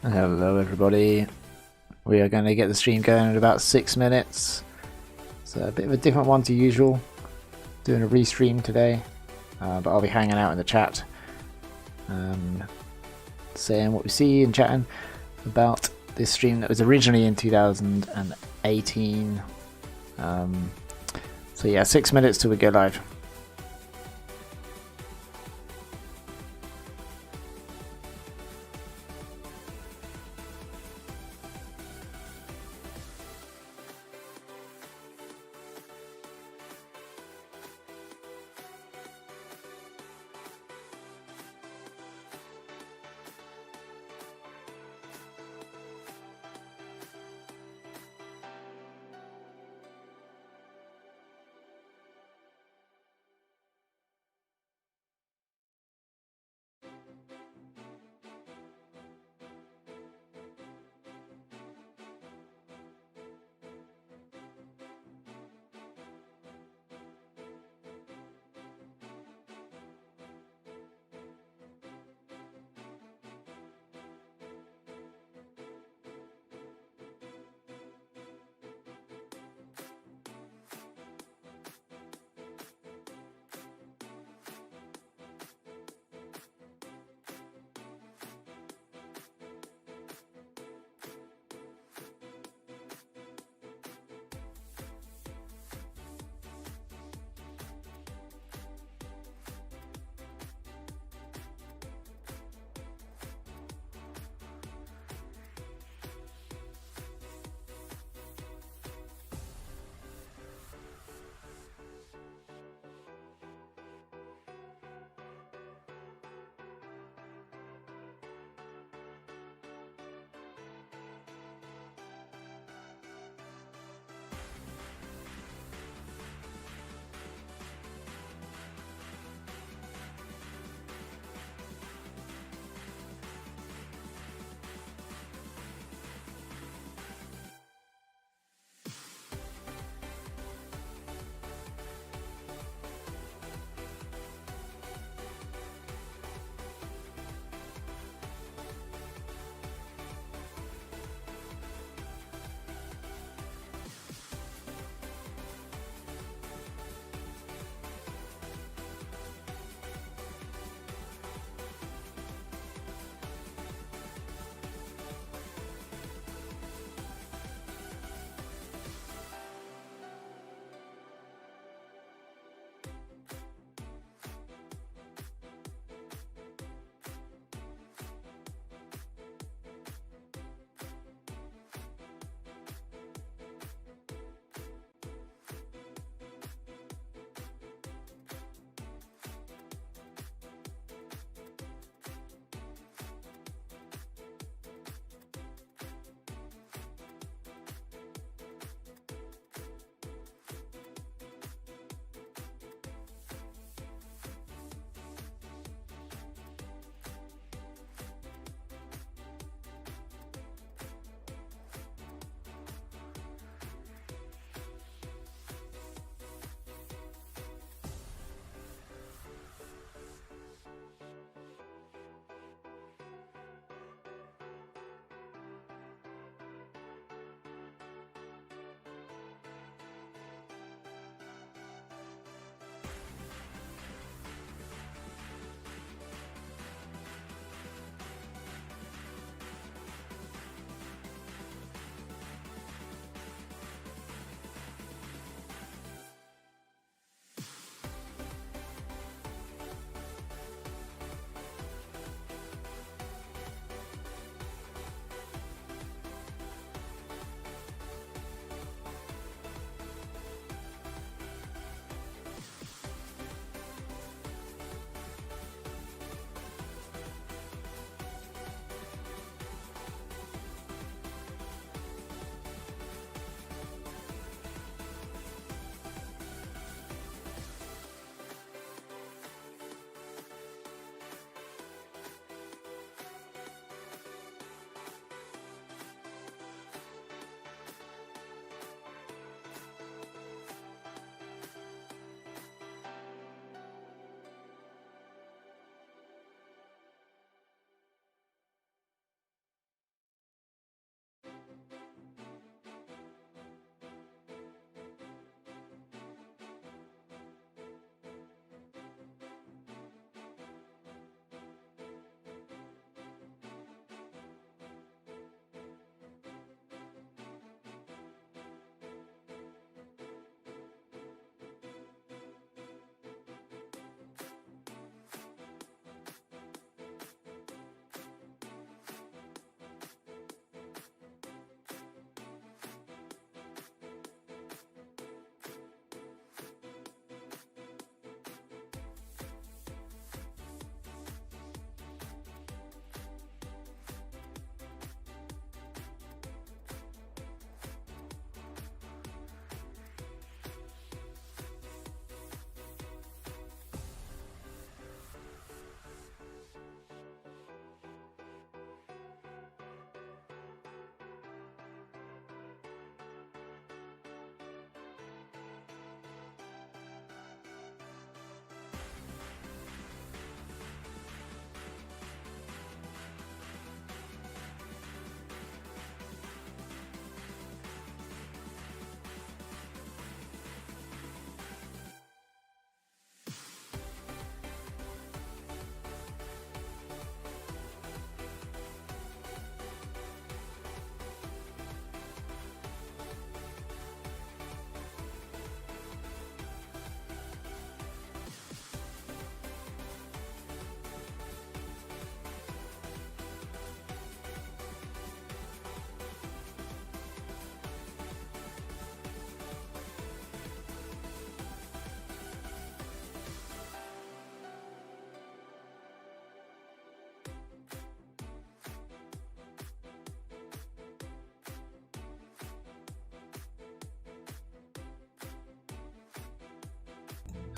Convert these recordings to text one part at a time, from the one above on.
Hello everybody, we are going to get the stream going in about 6 minutes. It's a bit of a different one to usual, doing a restream today, but I'll be hanging out in the chat, saying what we see and chatting about this stream that was originally in 2018. So yeah, 6 minutes till we go live.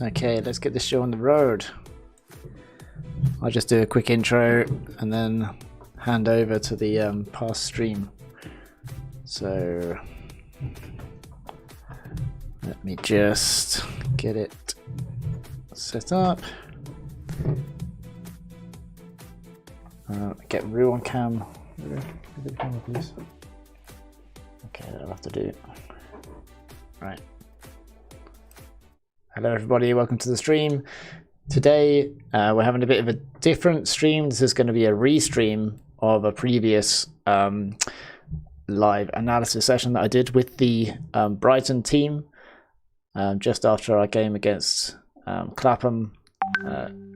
Okay, let's get this show on the road. I'll just do a quick intro and then hand over to the past stream. So let me just get it set up. Get Rue on cam. Please. Okay, that'll have to do. Right. Hello everybody, welcome to the stream. Today we're having a bit of a different stream. This is going to be a restream of a previous live analysis session that I did with the Brighton team just after our game against Clapham.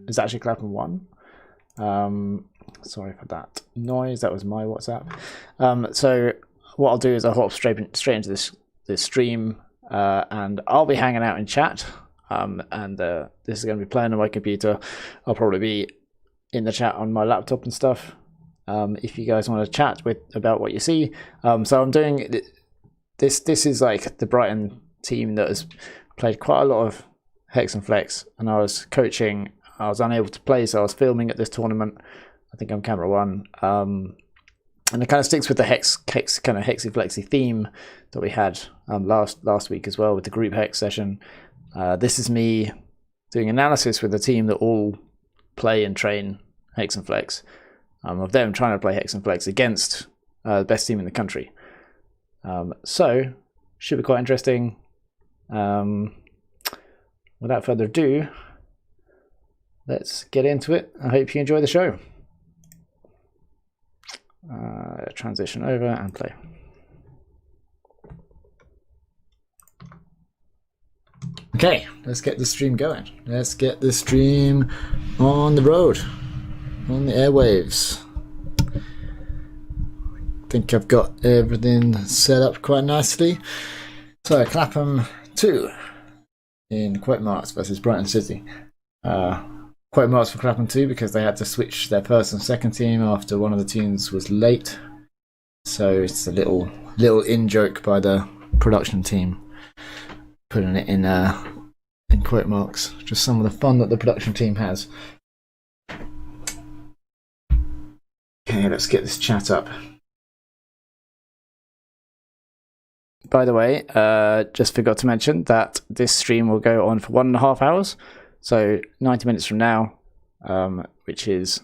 It's actually Clapham 1. Sorry for that noise, that was my WhatsApp. So what I'll do is I'll hop straight into this stream and I'll be hanging out in chat. This is going to be playing on my computer. I'll probably be in the chat on my laptop and stuff. If you guys want to chat about what you see. So I'm doing this. This is like the Brighton team that has played quite a lot of Hex and Flex, and I was coaching. I was unable to play, so I was filming at this tournament. I think I'm camera 1. And it kind of sticks with the hex kind of hexy flexy theme that we had last week as well with the group hex session. This is me doing analysis with a team that all play and train Hex and Flex. Of them trying to play Hex and Flex against the best team in the country. So, should be quite interesting. Without further ado, let's get into it. I hope you enjoy the show. Transition over and play. Okay, let's get the stream going. Let's get the stream on the road, on the airwaves. I think I've got everything set up quite nicely. So, Clapham 2 in quote marks versus Brighton City. Quote marks for Clapham 2 because they had to switch their first and second team after one of the teams was late. So it's a little in-joke by the production team, putting it in quote marks. Just some of the fun that the production team has. Okay, let's get this chat up. By the way, just forgot to mention that this stream will go on for 1.5 hours. So 90 minutes from now, which is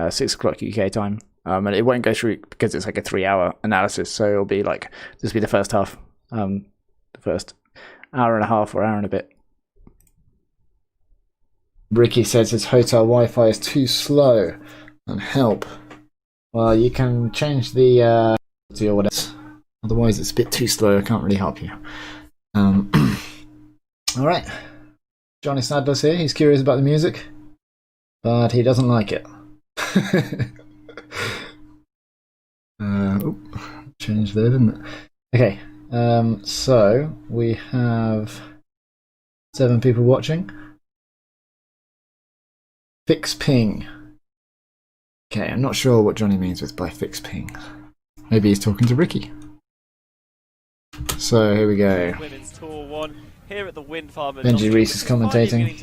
6 o'clock UK time. And it won't go through because it's like a 3-hour analysis. So it'll be like, this will be the first half, the first hour and a half or hour and a bit. Ricky says his hotel Wi-Fi is too slow and help. Well, you can change the or whatever. Otherwise, it's a bit too slow. I can't really help you. All right. Johnny Snadler's here. He's curious about the music, but he doesn't like it. Changed there, didn't it? Okay. So we have 7 people watching. Fix ping. Okay, I'm not sure what Johnny means by fix ping. Maybe he's talking to Ricky. So here we go. Women's Tour 1 here at the wind farm. Benji Reese is commentating.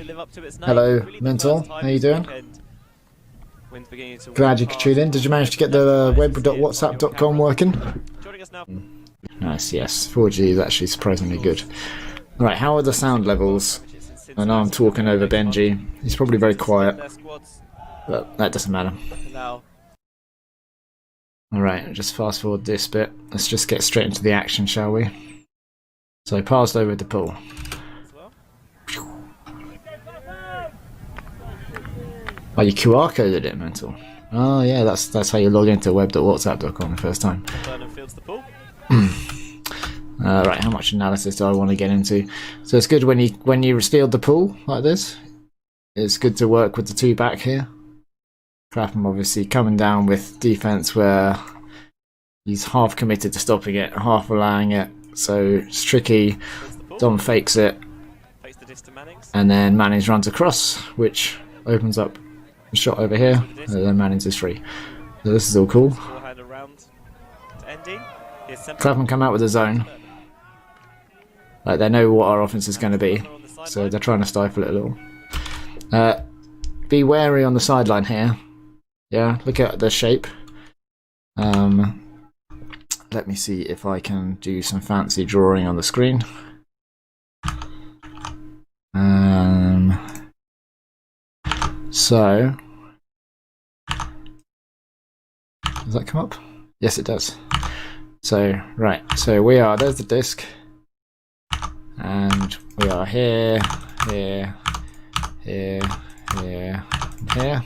Hello, Mental. How you doing? Glad you could tune in. Did you manage to get the web.whatsapp.com working? Nice, yes. 4G is actually surprisingly good. Right, how are the sound levels? I know I'm talking over Benji. He's probably very quiet, but that doesn't matter. Alright, just fast forward this bit. Let's just get straight into the action, shall we? So I passed over the pool. Oh, you QR coded it, Mental. Oh yeah, that's how you log into web.whatsapp.com the first time. Right, how much analysis do I want to get into? So it's good when you field the pool like this. It's good to work with the 2 back here. Clapham obviously coming down with defense where he's half committed to stopping it, half allowing it. So it's tricky. Dom fakes it, and then Mannings runs across, which opens up a shot over here, and then Mannings is free. So this is all cool. Clapham come out with a zone. Like, they know what our offense is going to be. so they're trying to stifle it a little. Be wary on the sideline here. Yeah, look at the shape. Let me see if I can do some fancy drawing on the screen. So, does that come up? Yes, it does. So, right, so there's the disk, and we are here, here, here, here, and here,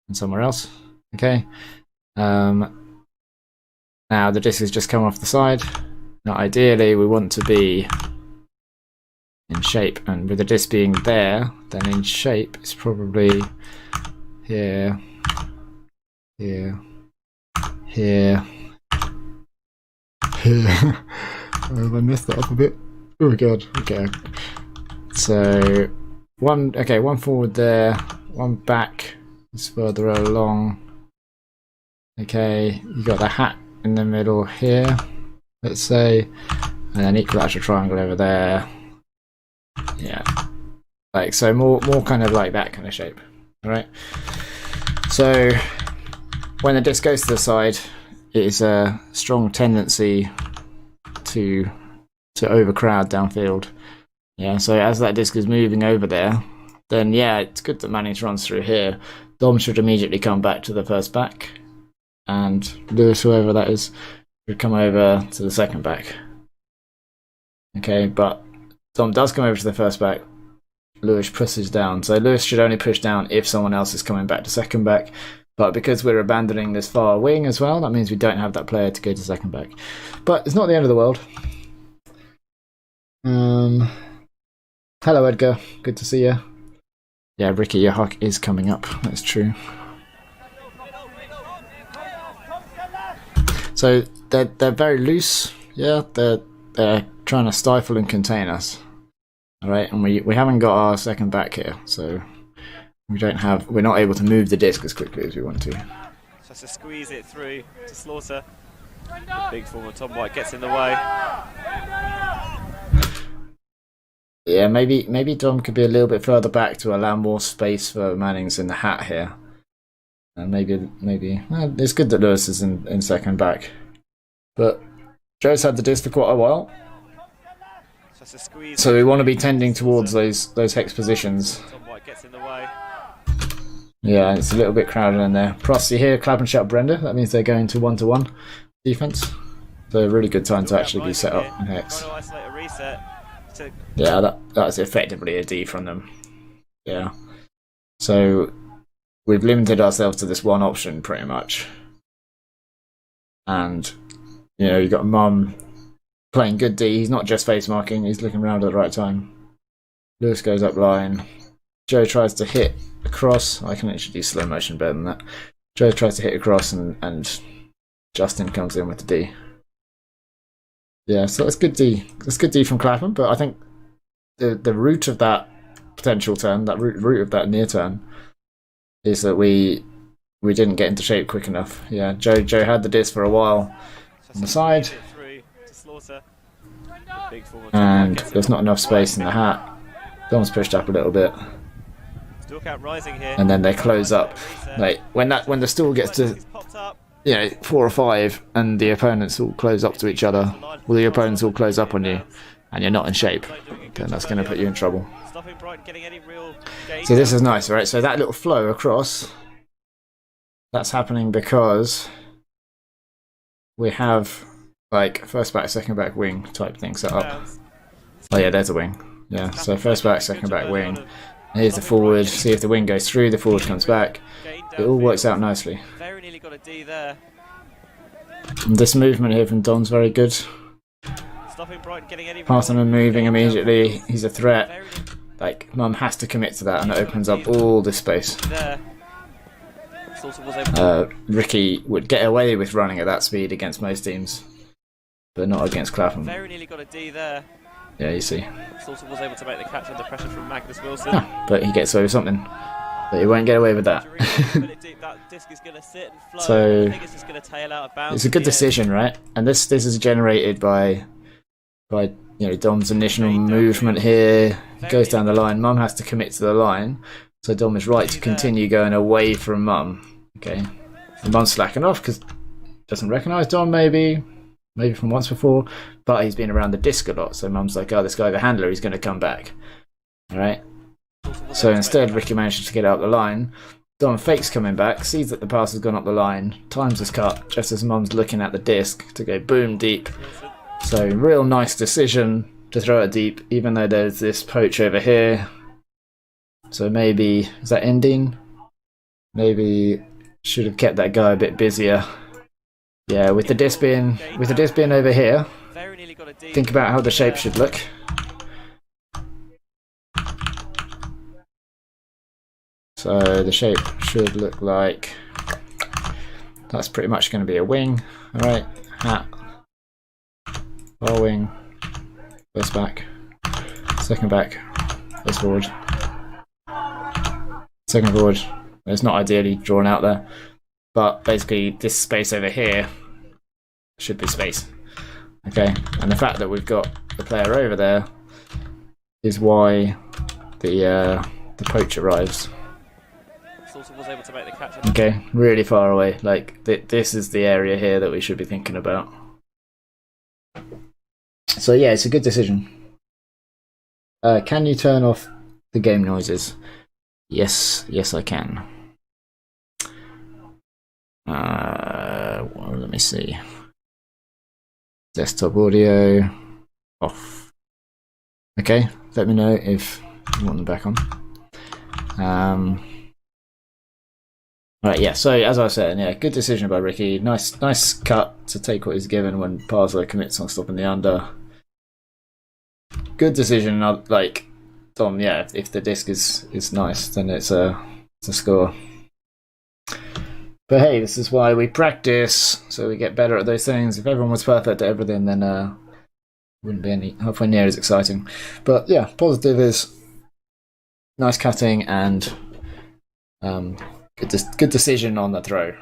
and somewhere else. Okay. Now the disk has just come off the side. Now, ideally, we want to be in shape, and with the disk being there, then in shape it's probably here, here, here, here. Have I messed that up a bit? Oh god. Okay. So one forward there, one back is further along. Okay, you got the hat in the middle here, let's say, and an equilateral triangle over there. Yeah, like so, more kind of like that kind of shape. All right. So when the disk goes to the side, it is a strong tendency to overcrowd downfield. Yeah. So as that disk is moving over there, then yeah, it's good that Manning's runs through here. Dom should immediately come back to the first back, and Lewis, whoever that is, should come over to the second back. Okay, but Dom does come over to the first back. Lewis pushes down. So Lewis should only push down if someone else is coming back to second back. But because we're abandoning this far wing as well, that means we don't have that player to go to second back. But it's not the end of the world. Hello, Edgar. Good to see you. Yeah, Ricky, your huck is coming up. That's true. So they're very loose. Yeah, they're trying to stifle and contain us. All right, and we haven't got our second back here, so we're not able to move the disc as quickly as we want to. Just to squeeze it through to Slaughter. The big former Tom White gets in the way. Yeah, maybe Dom could be a little bit further back to allow more space for Manning's in the hat here. And maybe it's good that Lewis is in second back. But Joe's had the disc for quite a while, so we want to be tending towards those hex positions. Yeah, it's a little bit crowded in there. Prosty here, Clapham shot Brenda. That means they're going to 1-to-1 defense. So a really good time to actually be set up in hex. Yeah, that's effectively a D from them. Yeah. So we've limited ourselves to this one option pretty much. And you know, you got Mum playing good D. He's not just face marking, he's looking around at the right time. Lewis goes up line. Joe tries to hit across. I can actually do slow motion better than that. Joe tries to hit across and Justin comes in with the D. Yeah, so that's good D. That's good D from Clapham, but I think the root of that potential turn, that root of that near turn, is that we didn't get into shape quick enough. Yeah, Joe had the disc for a while on the side, and there's not enough space in the hat. Dom's pushed up a little bit, and then they close up. Like when the stall gets to 4 or 5, and the opponents all close up to each other, well, the opponents all close up on you, and you're not in shape, then that's going to put you in trouble. So this is nice, right? So that little flow across, that's happening because we have like first back, second back, wing type thing set up. Oh yeah, there's a wing. Yeah, so first back, second back, wing. Here's the forward. See if the wing goes through, the forward comes back. It all works out nicely. And this movement here from Don's very good. Parthenon moving immediately. He's a threat. Like, Mum has to commit to that, and it opens up all this space. Ricky would get away with running at that speed against most teams, but not against Clapham. Very nearly got a D there. Yeah, you see. Slaughter was able to make the catch under pressure from Magnus Wilson. But he gets away with something. But he won't get away with that. So it's a good decision, right? And this is generated by you know, Dom's initial movement here goes down the line. Mum has to commit to the line, so Dom is right to continue going away from Mum. Okay, and Mum's slacking off because doesn't recognise Dom, maybe from once before, but he's been around the disc a lot, so Mum's like, oh, this guy the handler, he's going to come back. Alright, so instead Ricky manages to get out the line. Dom fakes coming back, sees that the pass has gone up the line, times his cut just as Mum's looking at the disc to go boom deep. So real nice decision to throw it deep, even though there's this poach over here. So maybe, is that ending? Maybe should have kept that guy a bit busier. Yeah, with the disc being over here, think about how the shape should look. So the shape should look like that's pretty much going to be a wing. Alright, hat, bar wing, first back, second back, first forward, second forward. It's not ideally drawn out there, but basically this space over here should be space. Okay, and the fact that we've got the player over there is why the poach arrives. Was able to make the catch. Okay, really far away. Like this is the area here that we should be thinking about. So yeah, it's a good decision. Can you turn off the game noises? Yes, I can. Well, let me see. Desktop audio off. Okay, let me know if you want them back on. Right, yeah, so as I was saying, yeah, good decision by Ricky. Nice cut to take what he's given when Parslow commits on stopping the under. Good decision, like, Dom, yeah, if the disc is nice, then it's a score. But hey, this is why we practice, so we get better at those things. If everyone was perfect at everything, then wouldn't be any halfway near as exciting. But yeah, positive is nice cutting and good decision on the throw.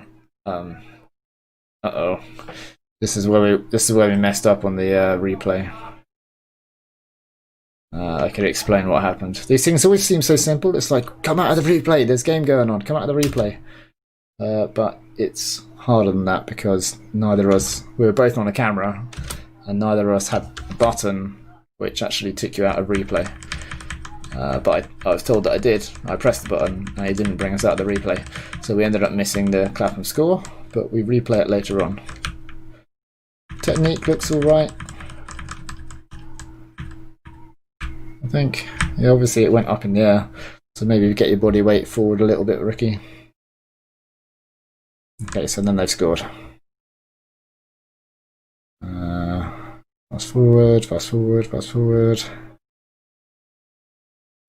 This is where we messed up on the replay. I could explain what happened. These things always seem so simple. It's like, come out of the replay. There's game going on. Come out of the replay. But it's harder than that because neither of us, we were both on a camera, and neither of us had a button which actually took you out of replay. But I was told that I did. I pressed the button and it didn't bring us out of the replay. So we ended up missing the Clapham score, but we replay it later on. Technique looks alright. I think. Yeah, obviously it went up in the air, so maybe get your body weight forward a little bit, Ricky. Okay, so then they've scored. Fast forward, fast forward, fast forward.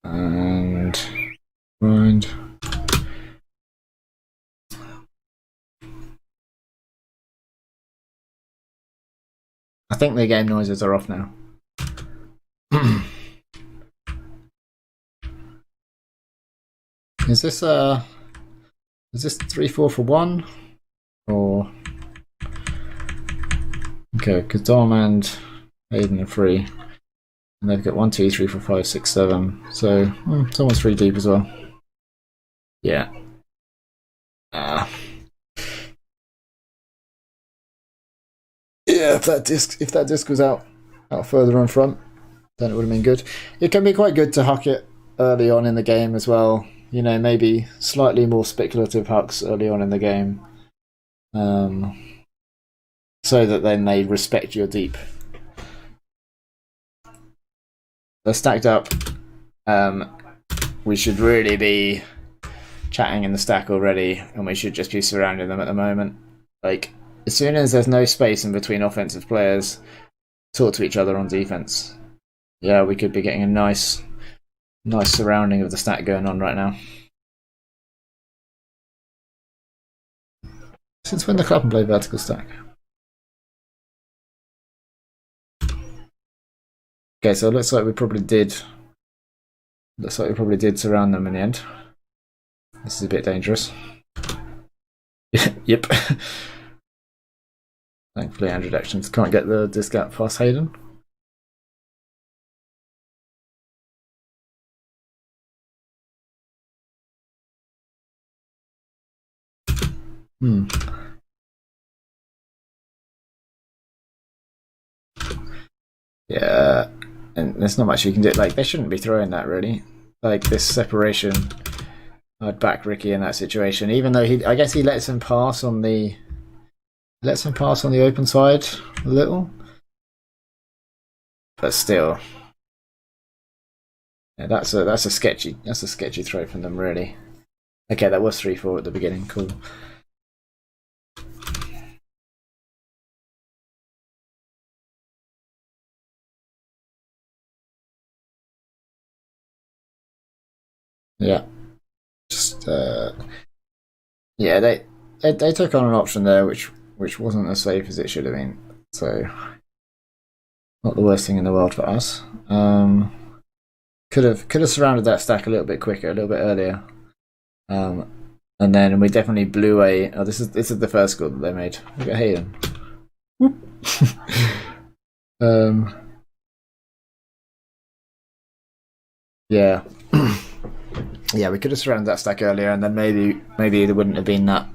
And grind. I think the game noises are off now. Is this 3-4 for 1? Or okay, because Dom and Aiden are free. And they've got 1, 2, 3, 4, 5, 6, 7. So someone's 3 deep as well. Yeah. Yeah, if that disc was out further on front, then it would have been good. It can be quite good to huck it early on in the game as well. You know, maybe slightly more speculative hucks early on in the game, so that then they respect your deep. They're stacked up. We should really be chatting in the stack already, and we should just be surrounding them at the moment. Like, as soon as there's no space in between offensive players, talk to each other on defense. Yeah, we could be getting a nice surrounding of the stack going on right now. Since when the Clapham play vertical stack? Okay, so it looks like we probably did. Looks like we probably did surround them in the end. This is a bit dangerous. Yep. Thankfully, Andrew Actions can't get the disc out past Hayden. Yeah, and there's not much you can do. Like, they shouldn't be throwing that, really. Like, this separation, I'd back Ricky in that situation, even though I guess he lets him pass on the open side a little, but still, yeah, that's a sketchy throw from them, really. Okay, that was 3-4 at the beginning. Cool. Yeah, just yeah, they took on an option there which wasn't as safe as it should have been. So not the worst thing in the world for us. Could have surrounded that stack a little bit quicker, a little bit earlier. And then we definitely blew a. Oh, this is the first goal that they made. Look at Hayden. Yeah. Yeah, we could have surrounded that stack earlier, and then maybe there wouldn't have been that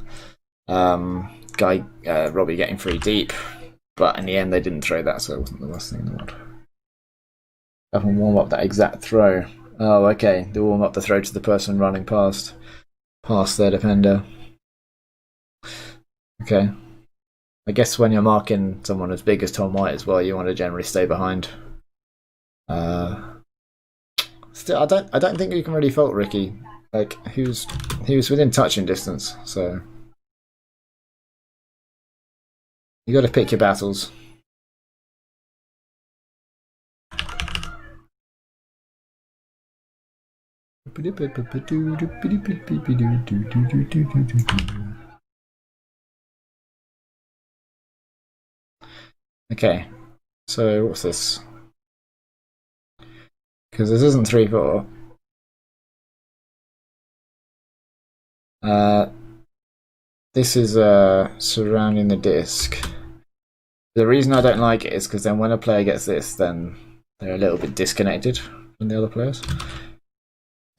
guy Robbie getting free deep. But in the end, they didn't throw that, so it wasn't the worst thing in the world. Have them warm up that exact throw. Oh, okay. They warm up the throw to the person running past their defender. Okay. I guess when you're marking someone as big as Tom White as well, you want to generally stay behind. Still, I don't think you can really fault Ricky. Like, he was within touching distance, so you got to pick your battles. Okay, so what's this? Because this isn't 3-4. This is surrounding the disc. The reason I don't like it is because then when a player gets this, then they're a little bit disconnected from the other players.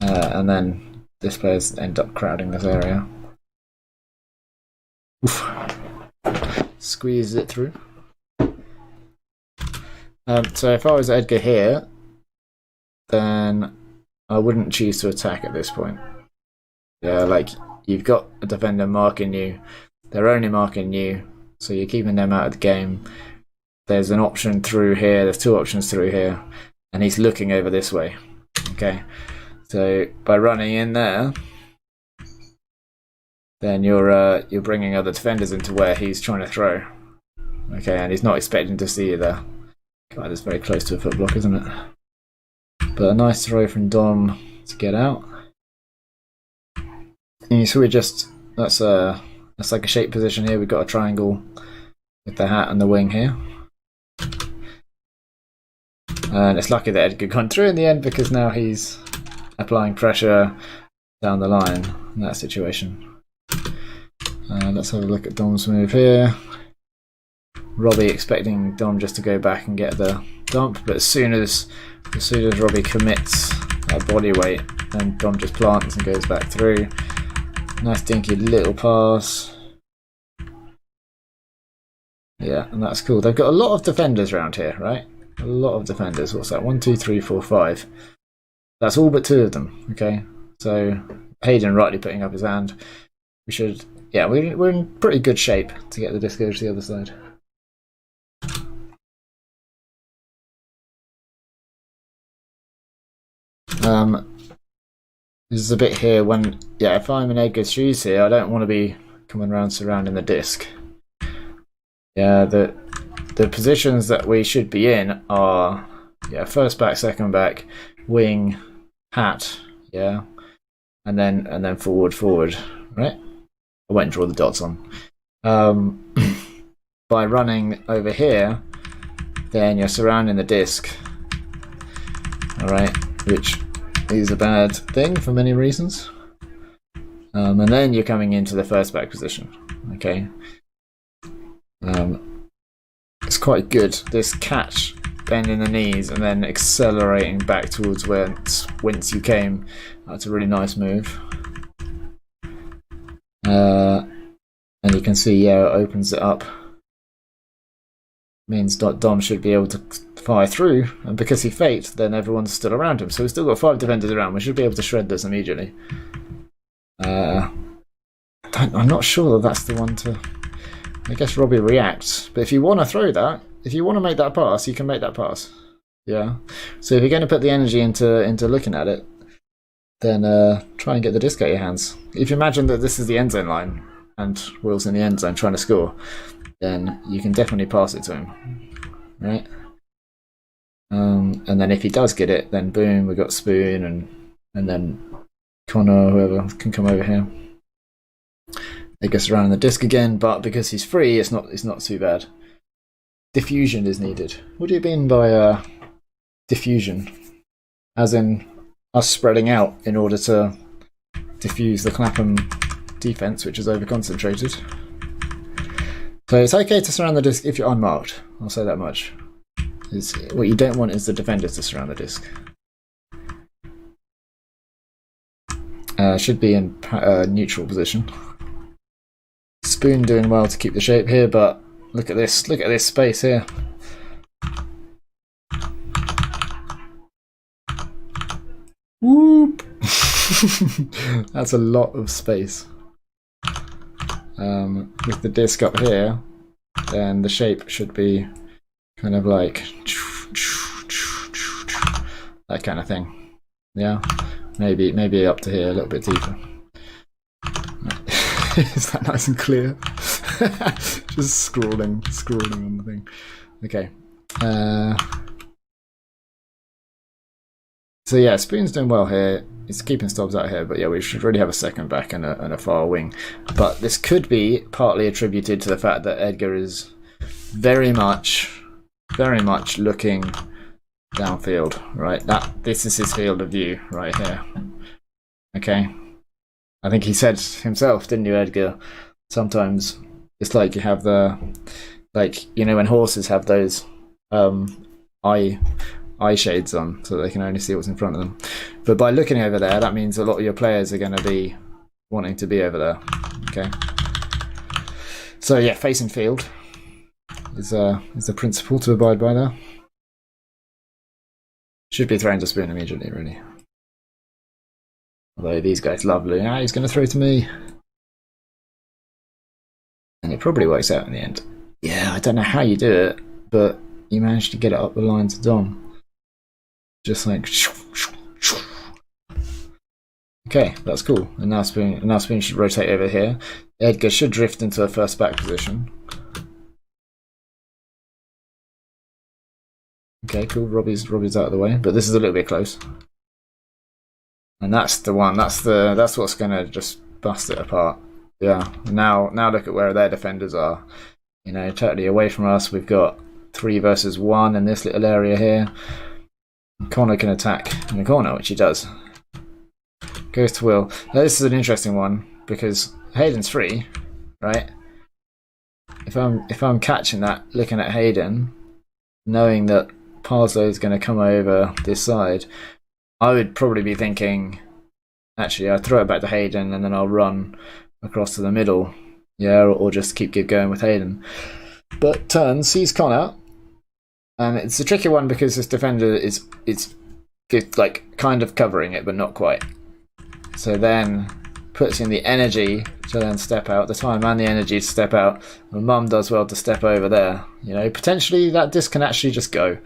And then this players end up crowding this area. Oof. Squeeze it through. So if I was Edgar here, then I wouldn't choose to attack at this point. Yeah, like, you've got a defender marking you. They're only marking you, so you're keeping them out of the game. There's an option through here. There's two options through here. And he's looking over this way. Okay. So by running in there, then you're bringing other defenders into where he's trying to throw. Okay, and he's not expecting to see you there. God, it's very close to a foot block, isn't it? But a nice throw from Dom to get out. And you see, that's like a shape position here. We've got a triangle with the hat and the wing here. And it's lucky that Edgar got through in the end, because now he's applying pressure down the line in that situation. Let's have a look at Dom's move here. Robbie expecting Dom just to go back and get the dump, but as soon as Robbie commits that body weight, then Dom just plants and goes back through. Nice dinky little pass. Yeah, and that's cool. They've got a lot of defenders around here, right? A lot of defenders. What's that? 1, 2, 3, 4, 5. That's all but 2 of them. Okay, so Hayden rightly putting up his hand. We should, yeah, we're in pretty good shape to get the disc over to the other side. This is a bit here when, yeah, if I'm in Edgar's shoes here, I don't want to be coming around surrounding the disc. Yeah, the positions that we should be in are, yeah, first back, second back, wing, hat, yeah, and then forward, right? I won't draw the dots on. By running over here, then you're surrounding the disc, all right, which is a bad thing for many reasons. And then you're coming into the first back position, okay? It's quite good, this catch, bending the knees and then accelerating back towards whence you came. That's a really nice move. And you can see, yeah, it opens it up. Means Dom should be able to fire through, and because he faked, then everyone's still around him. So we've still got 5 defenders around. We should be able to shred this immediately. I'm not sure that that's the one to... I guess Robbie reacts. But if you want to throw that, if you want to make that pass, you can make that pass. Yeah. So if you're going to put the energy into looking at it, then try and get the disc out of your hands. If you imagine that this is the end zone line, and Will's in the end zone trying to score, then you can definitely pass it to him. Right? And then if he does get it, then boom, we've got Spoon, and then Connor, whoever, can come over here. It gets around the disc again, but because he's free, it's not too bad. Diffusion is needed. What do you mean by diffusion? As in us spreading out in order to diffuse the Clapham defense, which is over-concentrated. So it's okay to surround the disc if you're unmarked. I'll say that much. What you don't want is the defenders to surround the disc. Should be in neutral position. Spoon doing well to keep the shape here, but look at this space here. Whoop! That's a lot of space. With the disc up here, then the shape should be kind of like that kind of thing. Yeah, maybe up to here, a little bit deeper. Is that nice and clear? Just scrolling on the thing. Okay. So yeah, Spoon's doing well here. He's keeping Stobbs out here, but yeah, we should really have a second back and a far wing. But this could be partly attributed to the fact that Edgar is very much looking downfield, right? This is his field of view right here. Okay. I think he said himself, didn't you, Edgar? Sometimes it's like you have when horses have those eye shades on, so they can only see what's in front of them. But by looking over there, that means a lot of your players are going to be wanting to be over there. Okay. So yeah, facing field is the principle to abide by there. Should be throwing to Spoon immediately, really. Although these guys lovely. He's going to throw to me. And it probably works out in the end. Yeah, I don't know how you do it, but you managed to get it up the line to Dom. Just like... Okay, that's cool. And now Spoon should rotate over here. Edgar should drift into a first back position. Okay, cool. Robbie's out of the way, but this is a little bit close. And that's the one. That's what's gonna just bust it apart. Yeah. Now look at where their defenders are. You know, totally away from us. We've got 3 versus 1 in this little area here. Connor can attack in the corner, which he does. Goes to Will. Now this is an interesting one because Hayden's free, right? If I'm catching that, looking at Hayden, knowing that Parslow is going to come over this side, I would probably be thinking, actually, I'll throw it back to Hayden and then I'll run across to the middle, yeah, or just keep going with Hayden. But turns, sees Connor, and it's a tricky one because this defender is like kind of covering it, but not quite. So then puts in the energy to then step out, the time and the energy to step out. And Mum does well to step over there. You know, potentially that disc can actually just go.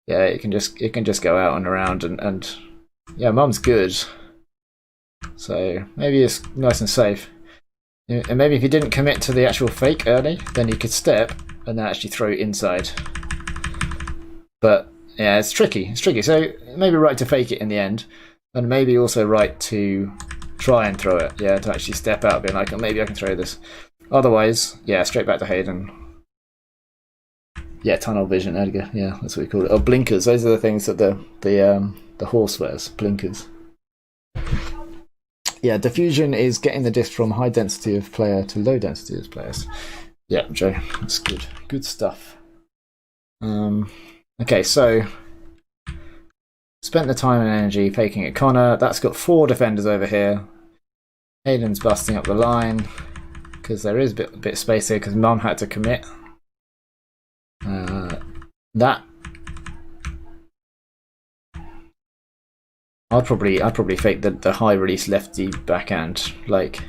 Yeah, it can just go out and around, and yeah, Mum's good. So maybe it's nice and safe. And maybe if you didn't commit to the actual fake early, then you could step and then actually throw inside. But yeah, it's tricky. So maybe right to fake it in the end, and maybe also right to try and throw it. Yeah, to actually step out, being like, oh, maybe I can throw this. Otherwise, yeah, straight back to Hayden. Yeah, tunnel vision, Edgar. Yeah, that's what we call it. Or blinkers. Those are the things that the horse wears. Blinkers. Yeah, diffusion is getting the disc from high density of player to low density of players. Yeah, Joe, that's good. Good stuff. Okay, so spent the time and energy faking at Connor. That's got 4 defenders over here. Hayden's busting up the line. because there is a bit of space here because Mum had to commit. That I'd probably fake the high release lefty backhand. Like,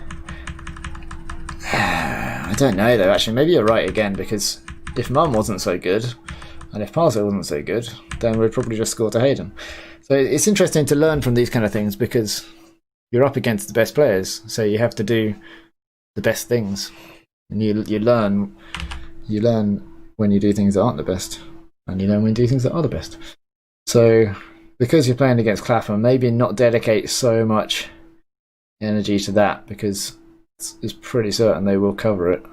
I don't know though. Actually, maybe you're right again, because if Mum wasn't so good, and if Parser wasn't so good, then we'd probably just score to Hayden. So it's interesting to learn from these kind of things, because you're up against the best players, so you have to do the best things, and you learn when you do things that aren't the best, and you learn when you do things that are the best. So because you're playing against Clapham, maybe not dedicate so much energy to that, because it's pretty certain they will cover it.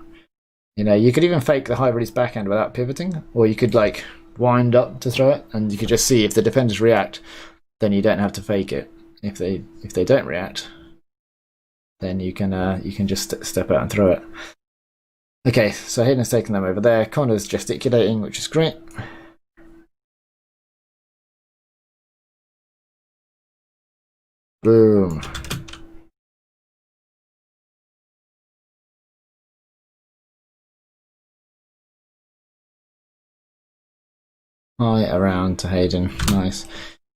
You know, you could even fake the high release backhand without pivoting, or you could like wind up to throw it, and you could just see if the defenders react, then you don't have to fake it. If they don't react, then you can just step out and throw it. Okay, so Hayden's taking them over there. Connor's gesticulating, which is great. Boom. High around to Hayden. Nice.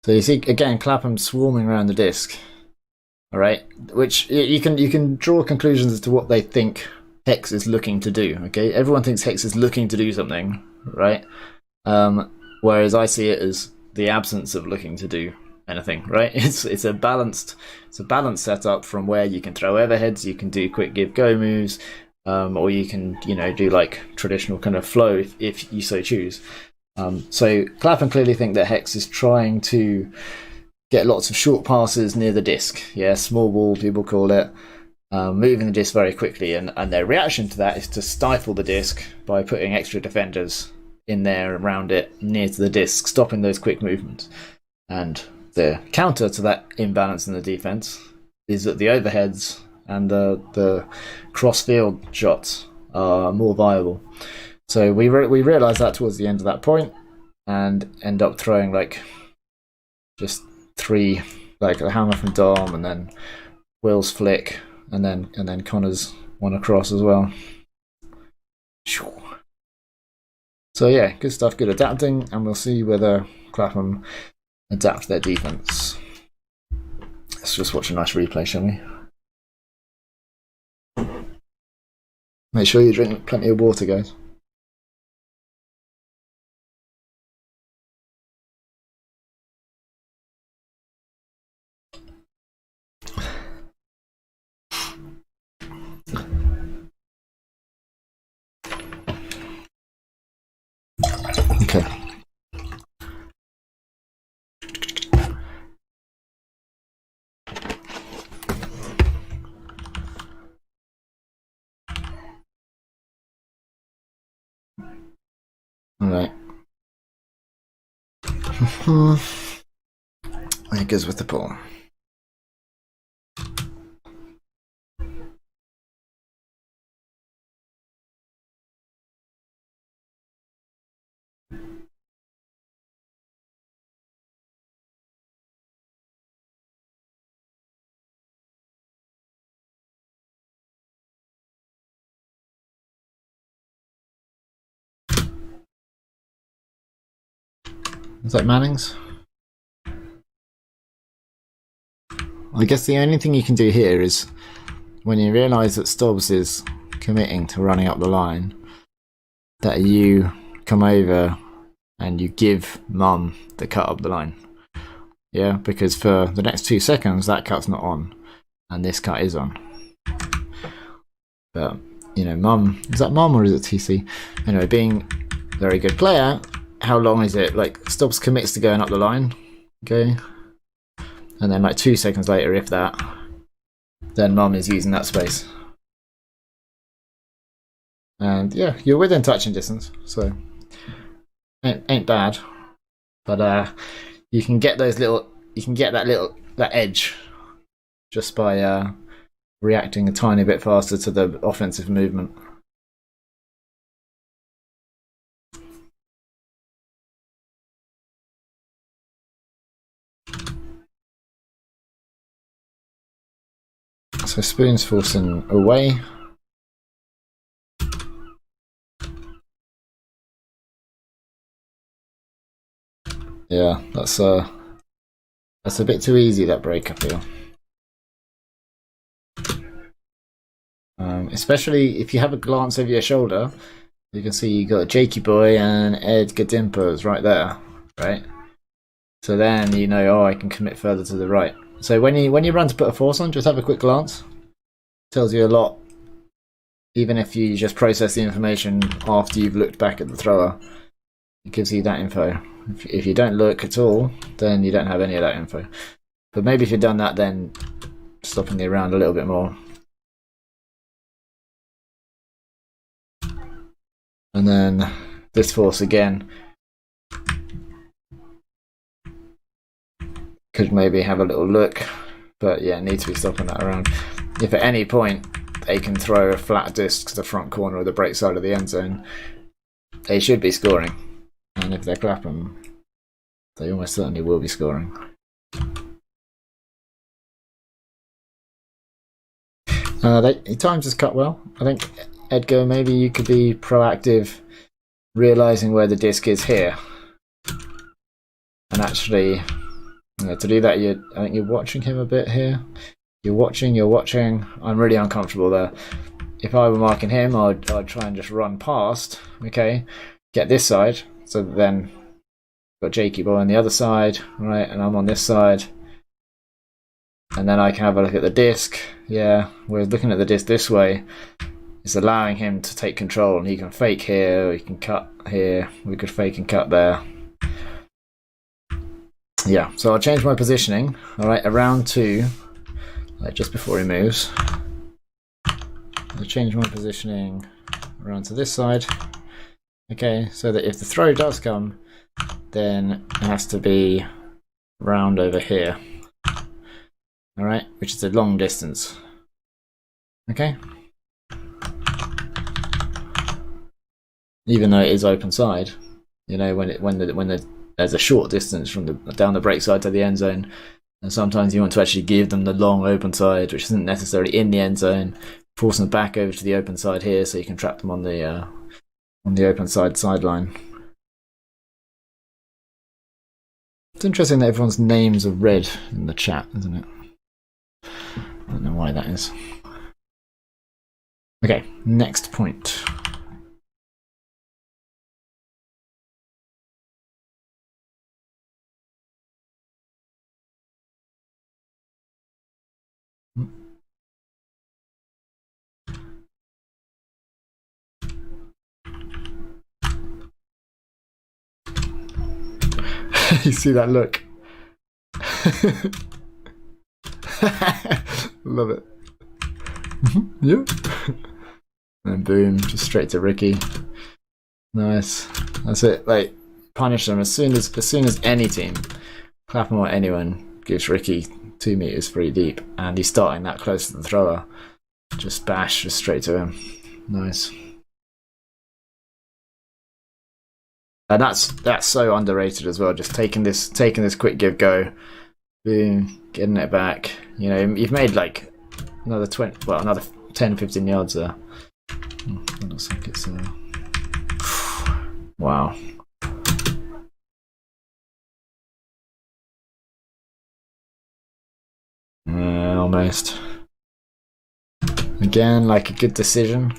So you see again Clapham swarming around the disc. Alright, which you can draw conclusions as to what they think Hex is looking to do. Okay, everyone thinks Hex is looking to do something, right? Whereas I see it as the absence of looking to do anything, right? It's a balanced setup from where you can throw overheads, you can do quick give go moves, or you can do like traditional kind of flow if you so choose. So Clapham clearly think that Hex is trying to get lots of short passes near the disc. Yeah, small ball people call it. Moving the disc very quickly, and their reaction to that is to stifle the disc by putting extra defenders in there around it near to the disc, stopping those quick movements. And the counter to that imbalance in the defense is that the overheads and the cross field shots are more viable. So we realised that towards the end of that point, and end up throwing like just 3, like a hammer from Dom, and then Will's flick, and then Connor's one across as well. So yeah, good stuff, good adapting, and we'll see whether Clapham adapt their defense. Let's just watch a nice replay, shall we? Make sure you drink plenty of water, guys. Okay. All right. It goes with the ball. Is that Manning's? I guess the only thing you can do here is when you realise that Stobbs is committing to running up the line, that you come over and you give Mum the cut up the line. Yeah, because for the next 2 seconds that cut's not on, and this cut is on. But Mum, is that Mum or is it TC? Anyway, being a very good player, how long is it? Like, Stobbs commits to going up the line, okay, and then like 2 seconds later, if that, then Mum is using that space. And yeah, you're within touching distance, so ain't bad. But you can get that edge just by reacting a tiny bit faster to the offensive movement. So Spoon's forcing away. Yeah, that's a bit too easy, that break, I feel. Especially if you have a glance over your shoulder, you can see you got Jakey Boy and Ed Gadimpos right there, right? So then you know, oh, I can commit further to the right. So when you run to put a force on, just have a quick glance. Tells you a lot. Even if you just process the information after you've looked back at the thrower, it gives you that info. If you don't look at all, then you don't have any of that info. But maybe if you've done that, then stopping the round a little bit more. And then this force again could maybe have a little look, but yeah, need to be stopping that around. If at any point they can throw a flat disc to the front corner of the break side of the end zone, they should be scoring. And if they're Clapham, they almost certainly will be scoring. He times his cut well. I think, Edgar, maybe you could be proactive, realising where the disc is here. And actually, to do that, I think you're watching him a bit here. You're watching. I'm really uncomfortable there. If I were marking him, I'd try and just run past, okay, get this side, so then got Jakey Boy on the other side, right, and I'm on this side. And then I can have a look at the disc, yeah, whereas looking at the disc this way is allowing him to take control, and he can fake here, or he can cut here, we could fake and cut there. Yeah, so I'll change my positioning, alright, around 2, like just before he moves. I'll change my positioning around to this side, okay, so that if the throw does come, then it has to be round over here. Alright, which is a long distance. Okay? Even though it is open side, you know, when there's a short distance from down the break side to the end zone, and sometimes you want to actually give them the long open side, which isn't necessarily in the end zone, force them back over to the open side here, so you can trap them on the open sideline. It's interesting that everyone's names are red in the chat, isn't it? I don't know why that is. Okay, next point. You see that look? Love it. Yeah. And boom, just straight to Ricky. Nice. That's it. Like, punish them as soon as any team, Clapham or anyone, gives Ricky 2 meters free deep, and he's starting that close to the thrower. Just bash, just straight to him. Nice. And that's so underrated as well. Just taking this quick give go, boom, getting it back. You know, you've made like another 10, 15 yards there. It looks like it's wow. Almost. Again, like a good decision.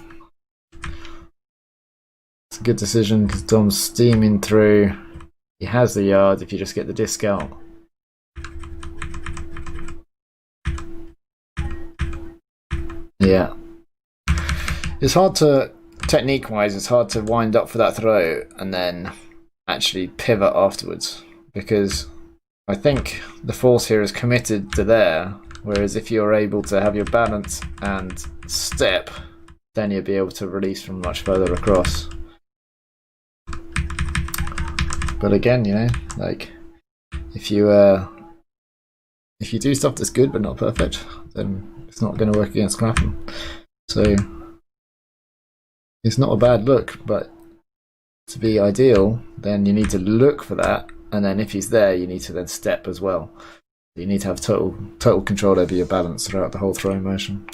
It's a good decision because Dom's steaming through. He has the yard if you just get the disc out. Yeah. It's hard to, technique-wise, it's hard to wind up for that throw and then actually pivot afterwards, because I think the force here is committed to there, whereas if you're able to have your balance and step, then you'll be able to release from much further across. But again, you know, like if you do stuff that's good but not perfect, then it's not going to work against Clapham. So it's not a bad look, but to be ideal, then you need to look for that, and then if he's there, you need to then step as well. You need to have total control over your balance throughout the whole throwing motion.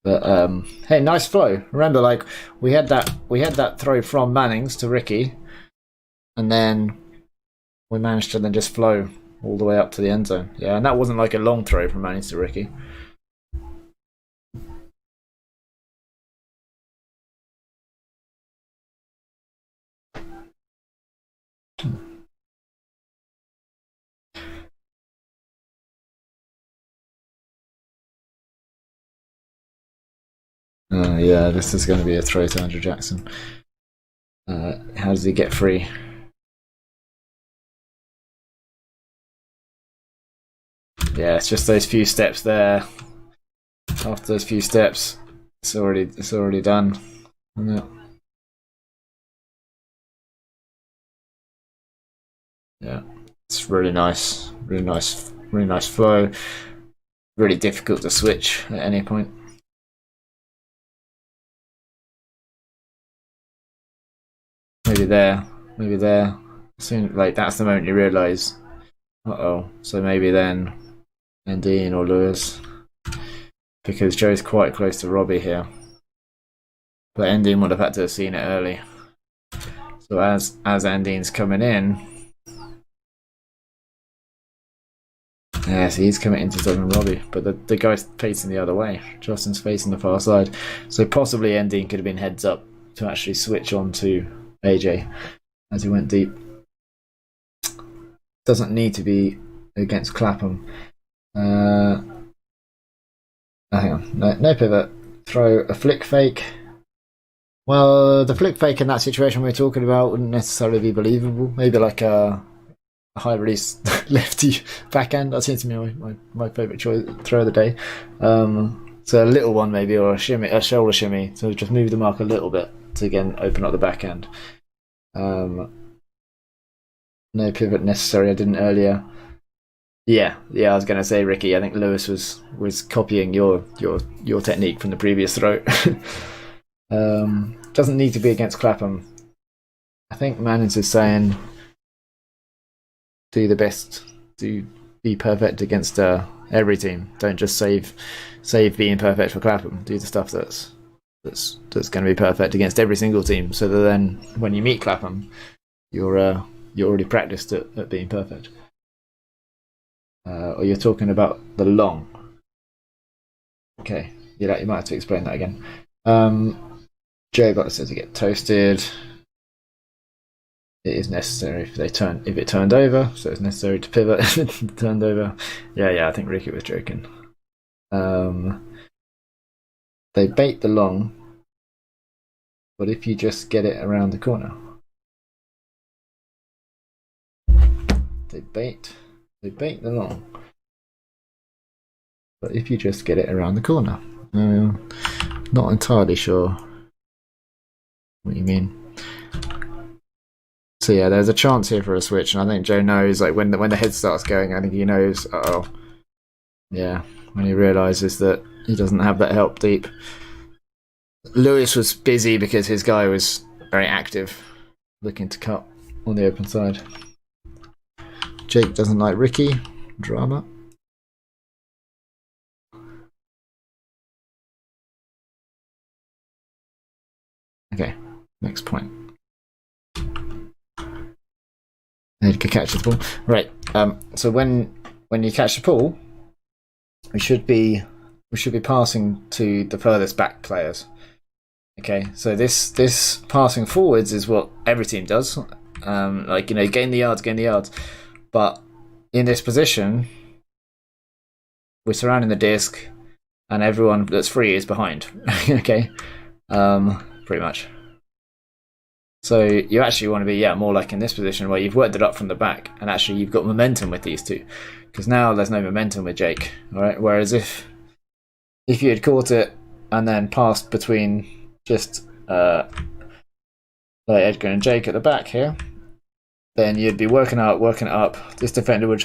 But hey, nice flow. Remember, like we had that throw from Mannings to Ricky, and then we managed to then just flow all the way up to the end zone. Yeah, and that wasn't like a long throw from Manny to Ricky. Yeah, this is going to be a throw to Andrew Jackson. How does he get free? Yeah, it's just those few steps there. After those few steps, it's already done. Isn't it? Yeah, it's really nice flow. Really difficult to switch at any point. Maybe there. Soon, like that's the moment you realise. So maybe then Dean or Lewis, because Joe's quite close to Robbie here. But Endine would have had to have seen it early. So as Endine's coming in, yeah, so he's coming into Doug and Robbie, but the guy's facing the other way. Justin's facing the far side, so possibly Endine could have been heads up to actually switch on to AJ as he went deep. Doesn't need to be against Clapham. Hang on, no pivot. Throw a flick fake. Well, the flick fake in that situation we were talking about wouldn't necessarily be believable. Maybe like a high release lefty backhand. That seems to be my favourite throw of the day. So a little one maybe, or a shoulder shimmy. So just move the mark a little bit to again open up the backhand. No pivot necessary. I didn't earlier. Yeah. I was going to say, Ricky, I think Lewis was copying your technique from the previous throw. Doesn't need to be against Clapham. I think Mannins is saying do the best, do be perfect against every team. Don't just save being perfect for Clapham. Do the stuff that's going to be perfect against every single team. So that then when you meet Clapham, you're already practiced at being perfect. Or you're talking about the long. Okay, you might have to explain that again. Joe got said to get toasted. It is necessary if it turned over, so it's necessary to pivot if it turned over. Yeah, I think Ricky was joking. They bait the long, but if you just get it around the corner. They bait the long, but if you just get it around the corner. Not entirely sure what you mean. So yeah, there's a chance here for a switch, and I think Joe knows, like when the head starts going, I think he knows, yeah, when he realises that he doesn't have that help deep. Lewis was busy because his guy was very active, looking to cut on the open side. Jake doesn't like Ricky. Drama. Okay, next point. Need to catch the ball. Right. So when you catch the ball, we should be passing to the furthest back players. Okay. So this passing forwards is what every team does. Gain the yards. But in this position, we're surrounding the disc, and everyone that's free is behind. Okay. Pretty much. So you actually want to be more like in this position where you've worked it up from the back, and actually you've got momentum with these two, because now there's no momentum with Jake. All right. Whereas if you had caught it and then passed between just like Edgar and Jake at the back here, then you'd be working it up. This defender would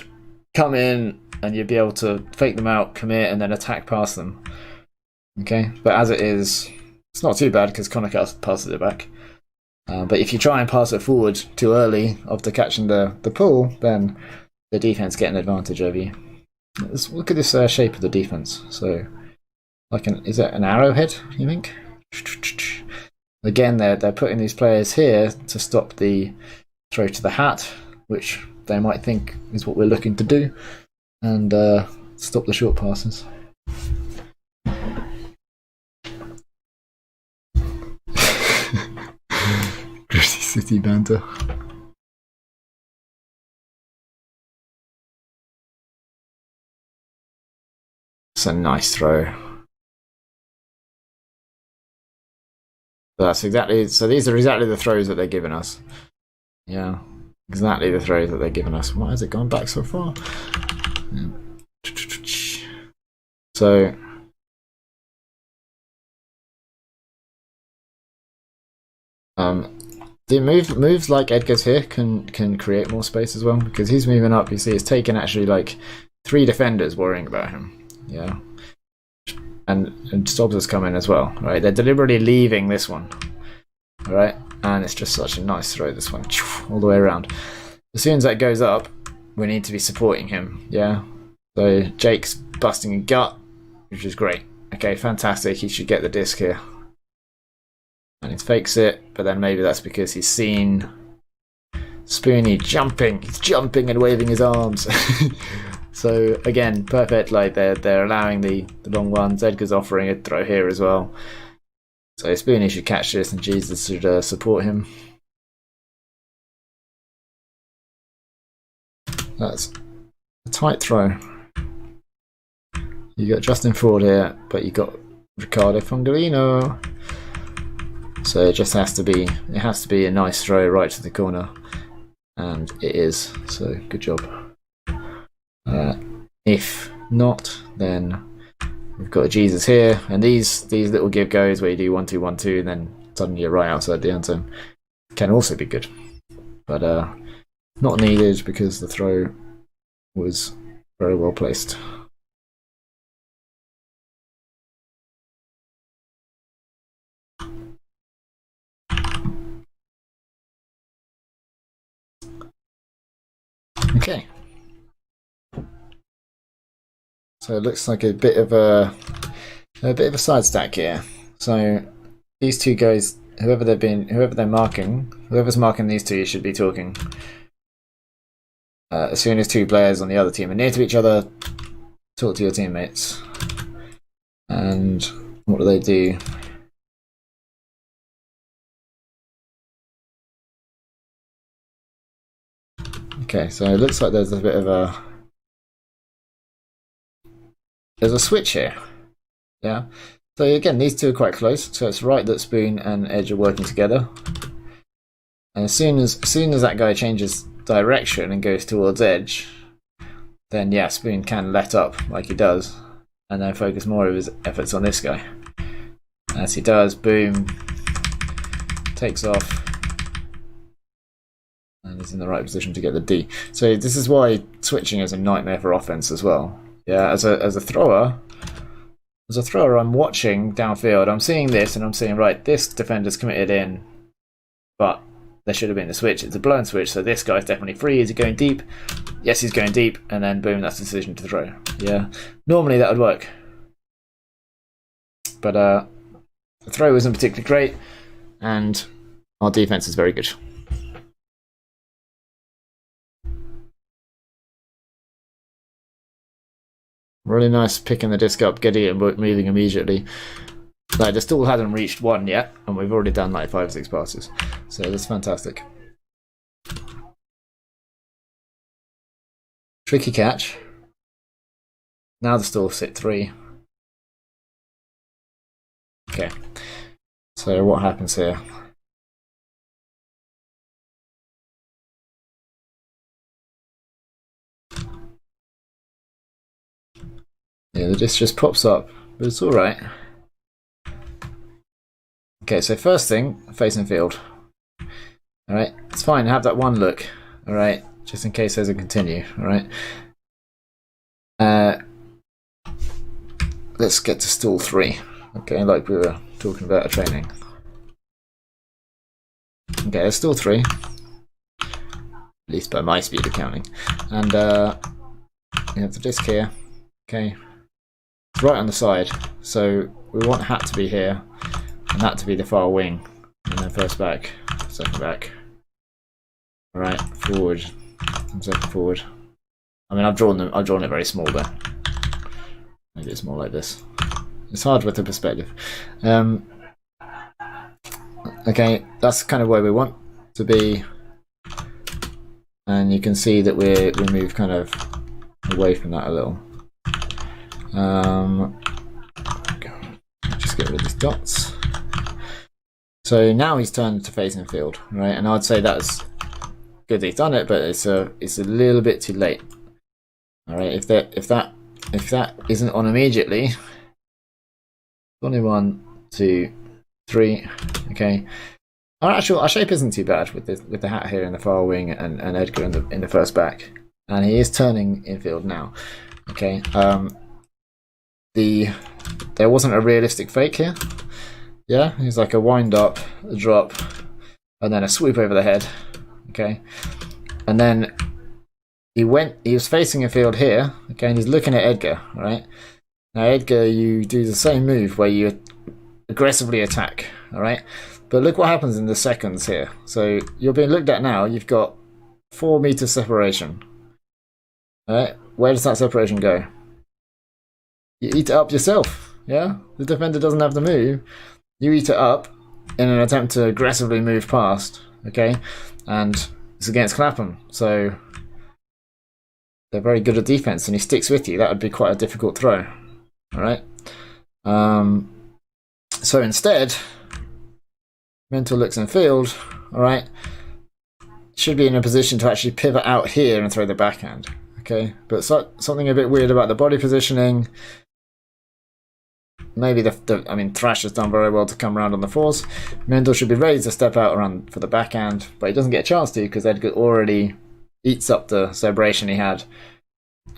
come in and you'd be able to fake them out, commit, and then attack past them. Okay. But as it is, it's not too bad because Connor passes it back. But if you try and pass it forward too early after catching the pull, then the defense get an advantage over you. Let's look at this shape of the defense. So, is that an arrowhead, you think? Again, they're putting these players here to stop the throw to the hat, which they might think is what we're looking to do, and stop the short passes. Gritty City banter. It's a nice throw. That's exactly, so these are exactly the throws that they're giving us. Yeah, exactly the throws that they're giving us. Why has it gone back so far? Yeah. So the moves like Edgar's here can create more space as well, because he's moving up. You see, it's taken actually like 3 defenders worrying about him. Yeah. And Stobbs has come in as well, right? They're deliberately leaving this one, right? And it's just such a nice throw, this one, all the way around. As soon as that goes up, we need to be supporting him, yeah? So Jake's busting a gut, which is great. Okay, fantastic, he should get the disc here. And he fakes it, but then maybe that's because he's seen Spoony jumping. He's jumping and waving his arms. So again, perfect. Like they're allowing the long ones. Edgar's offering a throw here as well. So Spoony should catch this, and Jesus should support him. That's a tight throw. You got Justin Ford here, but you got Riccardo Fongalino. So it just has to be. It has to be a nice throw right to the corner, and it is. So good job. If not, then we've got a Jesus here, and these little give goes where you do 1-2, 1-2, and then suddenly you're right outside the end zone can also be good, but not needed because the throw was very well placed. Okay. So it looks like a bit of a side stack here. So these two guys, whoever's marking these two should be talking. As soon as 2 players on the other team are near to each other, talk to your teammates. And what do? Okay, so it looks like there's a bit of there's a switch here, yeah. So again, these two are quite close. So it's right that Spoon and Edge are working together. And as soon as that guy changes direction and goes towards Edge, then yeah, Spoon can let up like he does, and then focus more of his efforts on this guy. As he does, boom, takes off, and is in the right position to get the D. So this is why switching is a nightmare for offense as well. Yeah, as a thrower, I'm watching downfield. I'm seeing this, and I'm seeing, right, this defender's committed in, but there should have been a switch. It's a blown switch, so this guy's definitely free. Is he going deep? Yes, he's going deep, and then boom, that's the decision to throw. Yeah, normally that would work, but the throw isn't particularly great, and our defense is very good. Really nice picking the disc up, getting it moving immediately. Like, the stall hasn't reached 1 yet, and we've already done like 5 or 6 passes. So that's fantastic. Tricky catch. Now the stall sit 3. Okay. So what happens here? Yeah, the disc just pops up, but it's alright. Okay, so first thing, facing field. Alright, it's fine, have that one look. Alright, just in case there's a continue. Alright. Let's get to stall 3. Okay, like we were talking about at training. Okay, there's stall 3. At least by my speed of counting. And you have the disc here. Okay. It's right on the side, so we want hat to be here, and that to be the far wing, and then first back, second back. Alright, forward. I'm stepping forward. I mean, I've drawn it very small though. Maybe it's more like this. It's hard with the perspective. Okay, that's kind of where we want to be. And you can see that we move kind of away from that a little. Just get rid of these dots. So now he's turned to facing field, right? And I'd say that's good that he's done it, but it's a little bit too late. All right, if that isn't on immediately, 1, 2, 3. Okay, our shape isn't too bad with the hat here in the far wing and Edgar in the first back, and he is turning infield now. Okay, there wasn't a realistic fake here. Yeah, he's like a wind up, a drop, and then a swoop over the head. Okay, and then he was facing a field here. Okay, and he's looking at Edgar. Right now, Edgar, you do the same move where you aggressively attack. All right, but look what happens in the seconds here. So you're being looked at now. You've got 4 meter separation. All right, where does that separation go? You eat it up yourself. Yeah, the defender doesn't have to move. You eat it up in an attempt to aggressively move past. Okay, and it's against Clapham, so they're very good at defense, and he sticks with you. That would be quite a difficult throw. All right. So instead, Mental looks in field. All right. Should be in a position to actually pivot out here and throw the backhand. Okay, but something a bit weird about the body positioning. Maybe I mean, Thrash has done very well to come around on the fours. Mendel should be ready to step out around for the backhand, but he doesn't get a chance to because Edgar already eats up the separation he had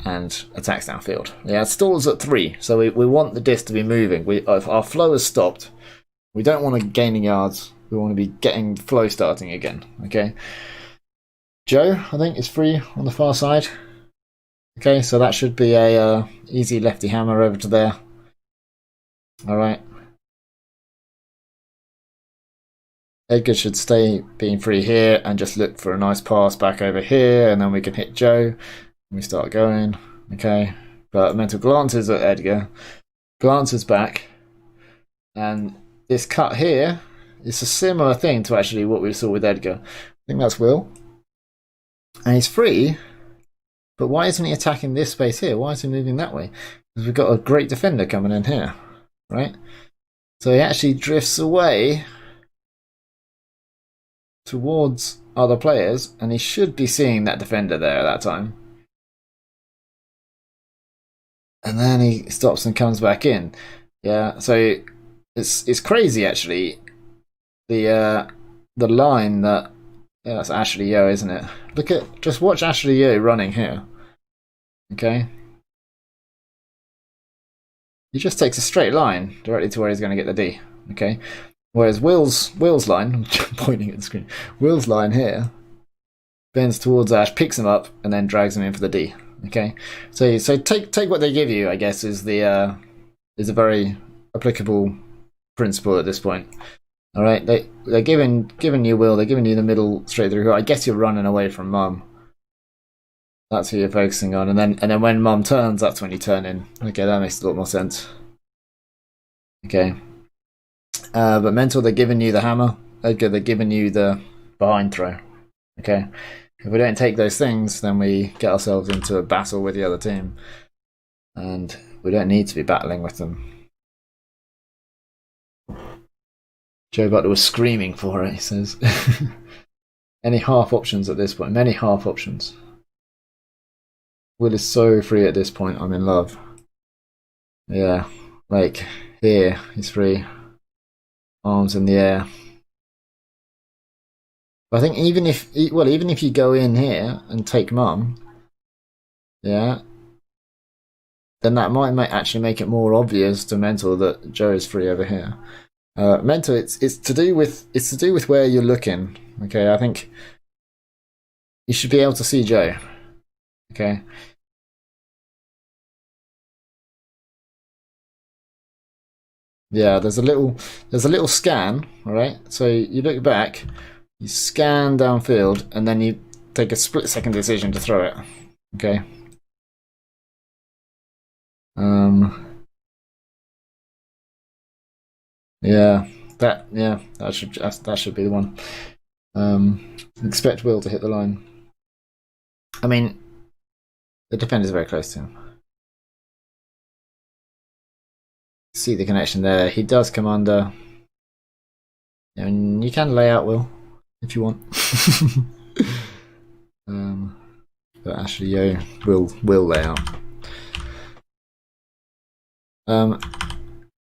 and attacks downfield. Yeah, it stalls at 3, so we want the disc to be moving. Our flow has stopped. We don't want to gain yards. We want to be getting flow starting again. Okay, Joe, I think, is free on the far side. Okay, so that should be a easy lefty hammer over to there. All right. Edgar should stay being free here and just look for a nice pass back over here, and then we can hit Joe and we start going. Okay, but Mental glances at Edgar, glances back, and this cut here is a similar thing to actually what we saw with Edgar. I think that's Will, and he's free, but why isn't he attacking this space here? Why is he moving that way? Because we've got a great defender coming in here. Right, so he actually drifts away towards other players, and he should be seeing that defender there at that time. And then he stops and comes back in. Yeah, so it's crazy actually. The line that that's Ashley Yo, isn't it? Just watch Ashley Yo running here. Okay. He just takes a straight line directly to where he's going to get the D. Okay, whereas Will's line, I'm pointing at the screen. Will's line here bends towards Ash, picks him up, and then drags him in for the D. Okay, so take what they give you. I guess is a very applicable principle at this point. All right, they're giving you Will. They're giving you the middle straight through. I guess you're running away from Mum. That's who you're focusing on, and then when Mum turns, that's when you turn in. Okay, that makes a lot more sense. Okay, but Mental, they're giving you the hammer. Edgar, they're giving you the behind throw. Okay, if we don't take those things, then we get ourselves into a battle with the other team, and we don't need to be battling with them. Joe Butler was screaming for it, he says. Any half options at this point? Many half options. Will is so free at this point. I'm in love. Yeah, like here, he's free. Arms in the air. But I think even if you go in here and take Mum, yeah, then that might actually make it more obvious to Mental that Joe is free over here. Mental, it's to do with where you're looking. Okay, I think you should be able to see Joe. Okay. Yeah, there's a little scan, all right? So you look back, You scan downfield, and then you take a split-second decision to throw it. Okay. Yeah, that should be the one. Expect Will to hit the line. I mean, the defender's very close to him. See the connection there. He does come under. I mean, you can lay out Will if you want. But actually, yeah, will lay out.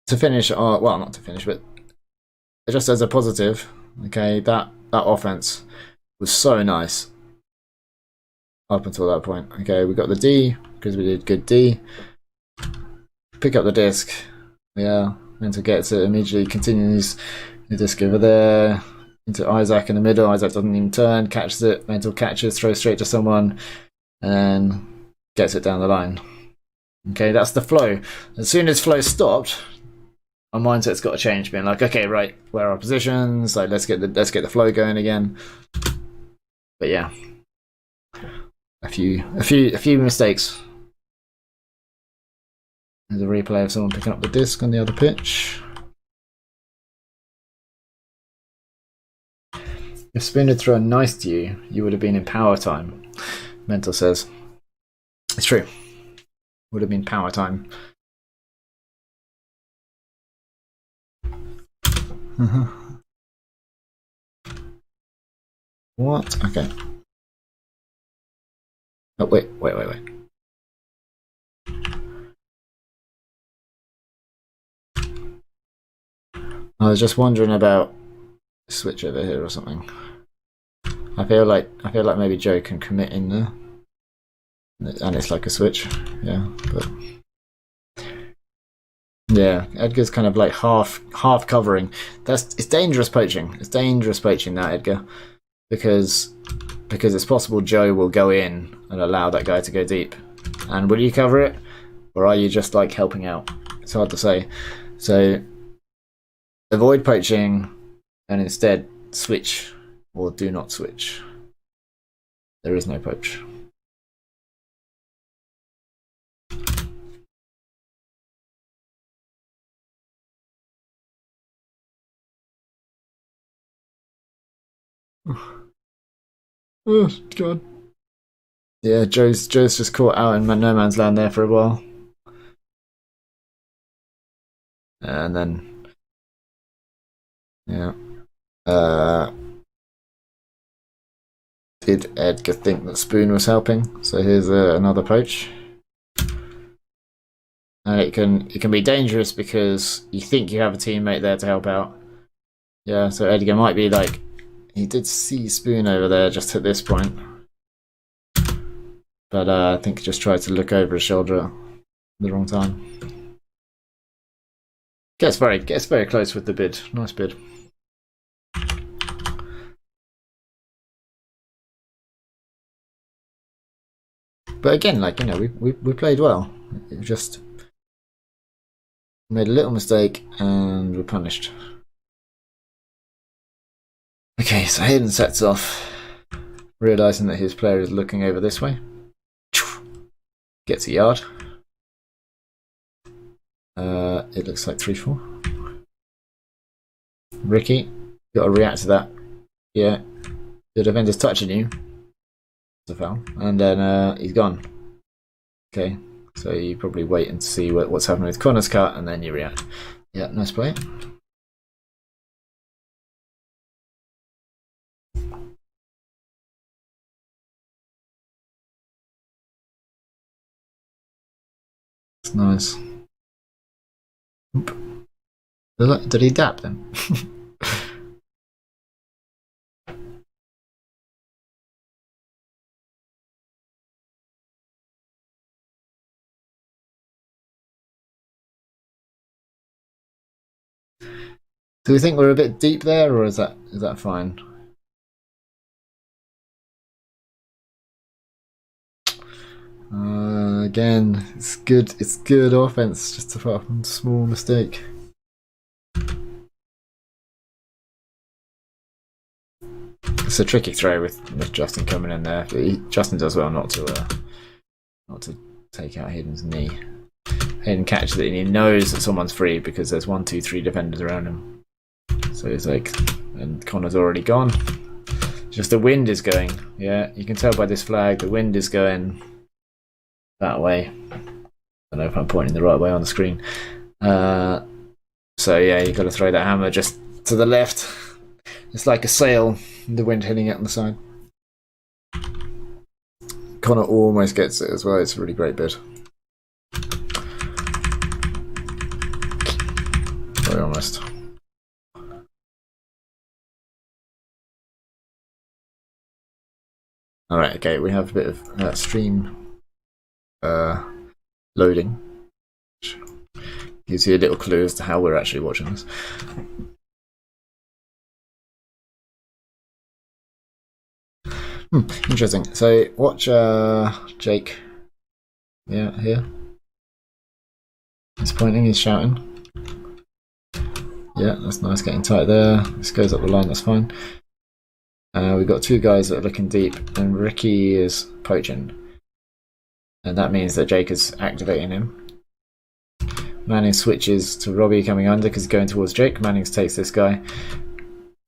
To finish, well, not to finish, but just as a positive, okay, that offense was so nice up until that point. Okay, we got the D because we did good D. Pick up the disc, yeah, Mental gets it immediately, continues the disc over there into Isaac in the middle. Isaac doesn't even turn, catches it, Mental catches, throws straight to someone, and gets it down the line. Okay, that's the flow. As soon as flow stopped, our mindset's got to change, being like, okay, right, where are our positions? Like, let's get the flow going again. But yeah, a few mistakes. There's a replay of someone picking up the disc on the other pitch. If Spoon had thrown nice to you, you would have been in power time. Mental says, it's true. Would have been power time. What? Okay. Oh, wait. I was just wondering about switch over here or something. I feel like maybe Joe can commit in there. And it's like a switch. Yeah, but yeah, Edgar's kind of like half covering. It's dangerous poaching. It's dangerous poaching now, Edgar, because it's possible Joe will go in and allow that guy to go deep. And will you cover it, or are you just like helping out? It's hard to say. So avoid poaching and instead switch or do not switch. There is no poach. Oh god. Yeah, Joe's just caught out in no man's land there for a while. And then yeah. Did Edgar think that Spoon was helping? So here's another poach. And it can be dangerous because you think you have a teammate there to help out. Yeah, so Edgar might be like, he did see Spoon over there just at this point. But I think he just tried to look over his shoulder at the wrong time. Gets very close with the bid. Nice bid. But again, like, you know, we played well. It just made a little mistake and we're punished. Okay, so Hayden sets off, realising that his player is looking over this way. Gets a yard. It looks like 3-4. Ricky, got to react to that. Yeah, the defender's touching you. It's a foul. And then he's gone. Okay, so you probably wait and see what's happening with Connor's cut, and then you react. Yeah, nice play. It's nice. Oop. Did he dap them? Do we think we're a bit deep there, or is that fine? Again, it's good offense, just apart from a small mistake. It's a tricky throw with Justin coming in there. Justin does well not to take out Hayden's knee. Hayden catches it and he knows that someone's free because there's 1, 2, 3 defenders around him. So he's like, and Connor's already gone. Just the wind is going. Yeah, you can tell by this flag the wind is going that way. I don't know if I'm pointing the right way on the screen. So yeah, you've got to throw that hammer just to the left. It's like a sail, the wind hitting it on the side. Connor almost gets it as well. It's a really great bid. Very almost. Alright, okay, we have a bit of stream loading. Gives you a little clue as to how we're actually watching this. Interesting. So watch Jake. Yeah, here. He's pointing, he's shouting. Yeah, that's nice, getting tight there. This goes up the line, that's fine. We've got 2 guys that are looking deep, and Ricky is poaching. And that means that Jake is activating him. Manning switches to Robbie coming under because he's going towards Jake. Manning takes this guy.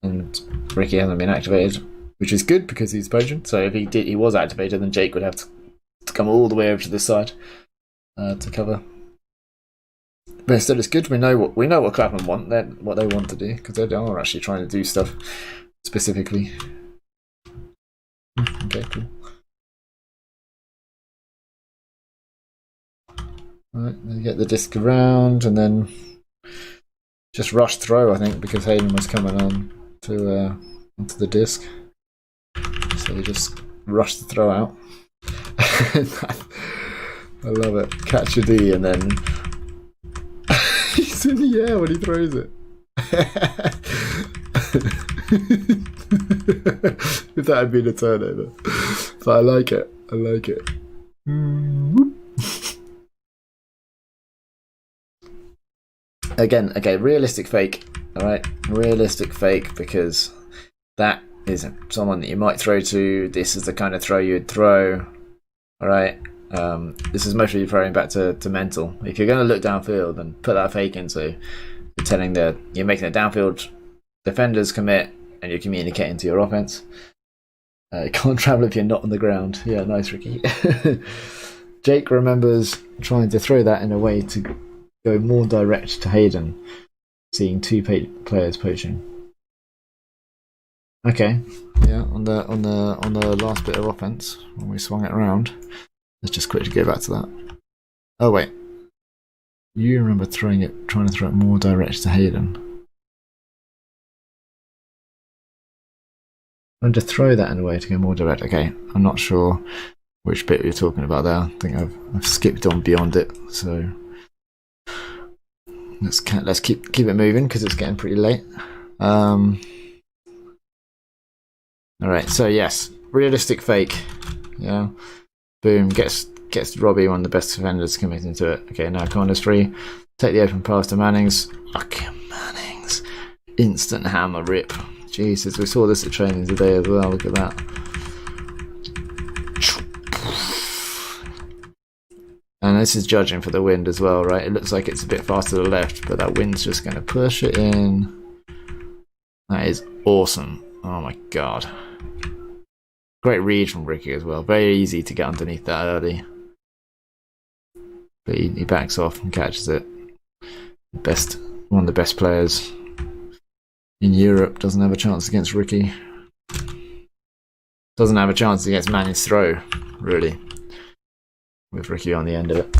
And Ricky hasn't been activated, which is good because he's poaching. So if he was activated, then Jake would have to come all the way over to this side to cover. But instead it's good. We know what Clapham want, what they want to do, because they are actually trying to do stuff specifically. Okay, cool. Right, then get the disc around and then just rush throw, I think, because Hayden was coming on to onto the disc. So we just rush the throw out. I love it. Catch a D and then he's in the air when he throws it. If that had been a turnover. But I like it. I like it. Again, okay, realistic fake. Alright, realistic fake, because that is someone that you might throw to. This is the kind of throw you would throw. Alright, this is mostly referring back to mental. If you're going to look downfield and put that fake into, you're making the downfield defenders commit and you're communicating to your offense. You can't travel if you're not on the ground. Yeah, nice, Ricky. Jake remembers trying to throw that in a way to go more direct to Hayden, seeing 2 players poaching. Okay, yeah, on the last bit of offense when we swung it around. Let's just quickly go back to that. Oh wait, you remember trying to throw it more direct to Hayden. I'm going to throw that in a way to go more direct. Okay, I'm not sure which bit you're talking about there. I think I've skipped on beyond it. So let's keep it moving because it's getting pretty late. All right, so yes, realistic fake. Yeah, boom, gets Robbie, one of the best defenders, committing to it. Okay, now corner's free. Take the open pass to Mannings. Okay, Mannings, instant hammer rip. Jesus, we saw this at training today as well. Look at that. And this is judging for the wind as well, right? It looks like it's a bit far to the left, but that wind's just going to push it in. That is awesome. Oh my god. Great read from Ricky as well. Very easy to get underneath that early. But he backs off and catches it. One of the best players in Europe doesn't have a chance against Ricky. Doesn't have a chance against Manning's throw, really. With Ricky on the end of it.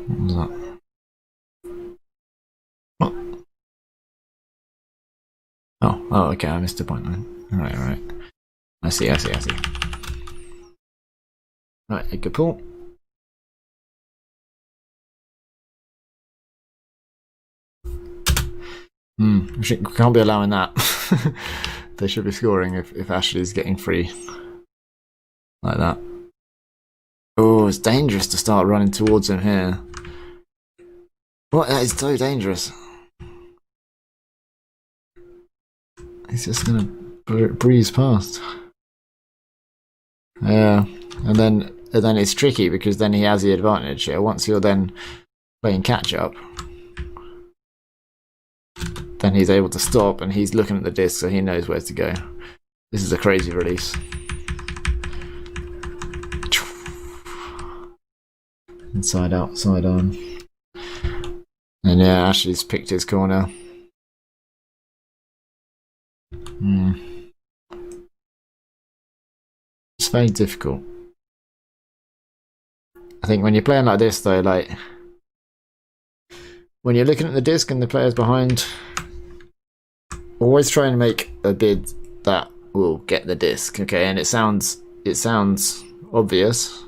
What was that? What? Oh, okay, I missed a point then. Alright. I see. Right, a good pull. We can't be allowing that. They should be scoring if Ashley's getting free. like that. Oh, it's dangerous to start running towards him here. What? That is so dangerous. He's just gonna breeze past. Yeah, and then it's tricky because then he has the advantage. Yeah, once you're then playing catch up, then he's able to stop and he's looking at the disc, so he knows where to go. This is a crazy release. Inside out, side on. And yeah, Ashley's picked his corner. It's very difficult. I think when you're playing like this though, like when you're looking at the disc and the players behind, always try and make a bid that will get the disc, okay? And it sounds obvious,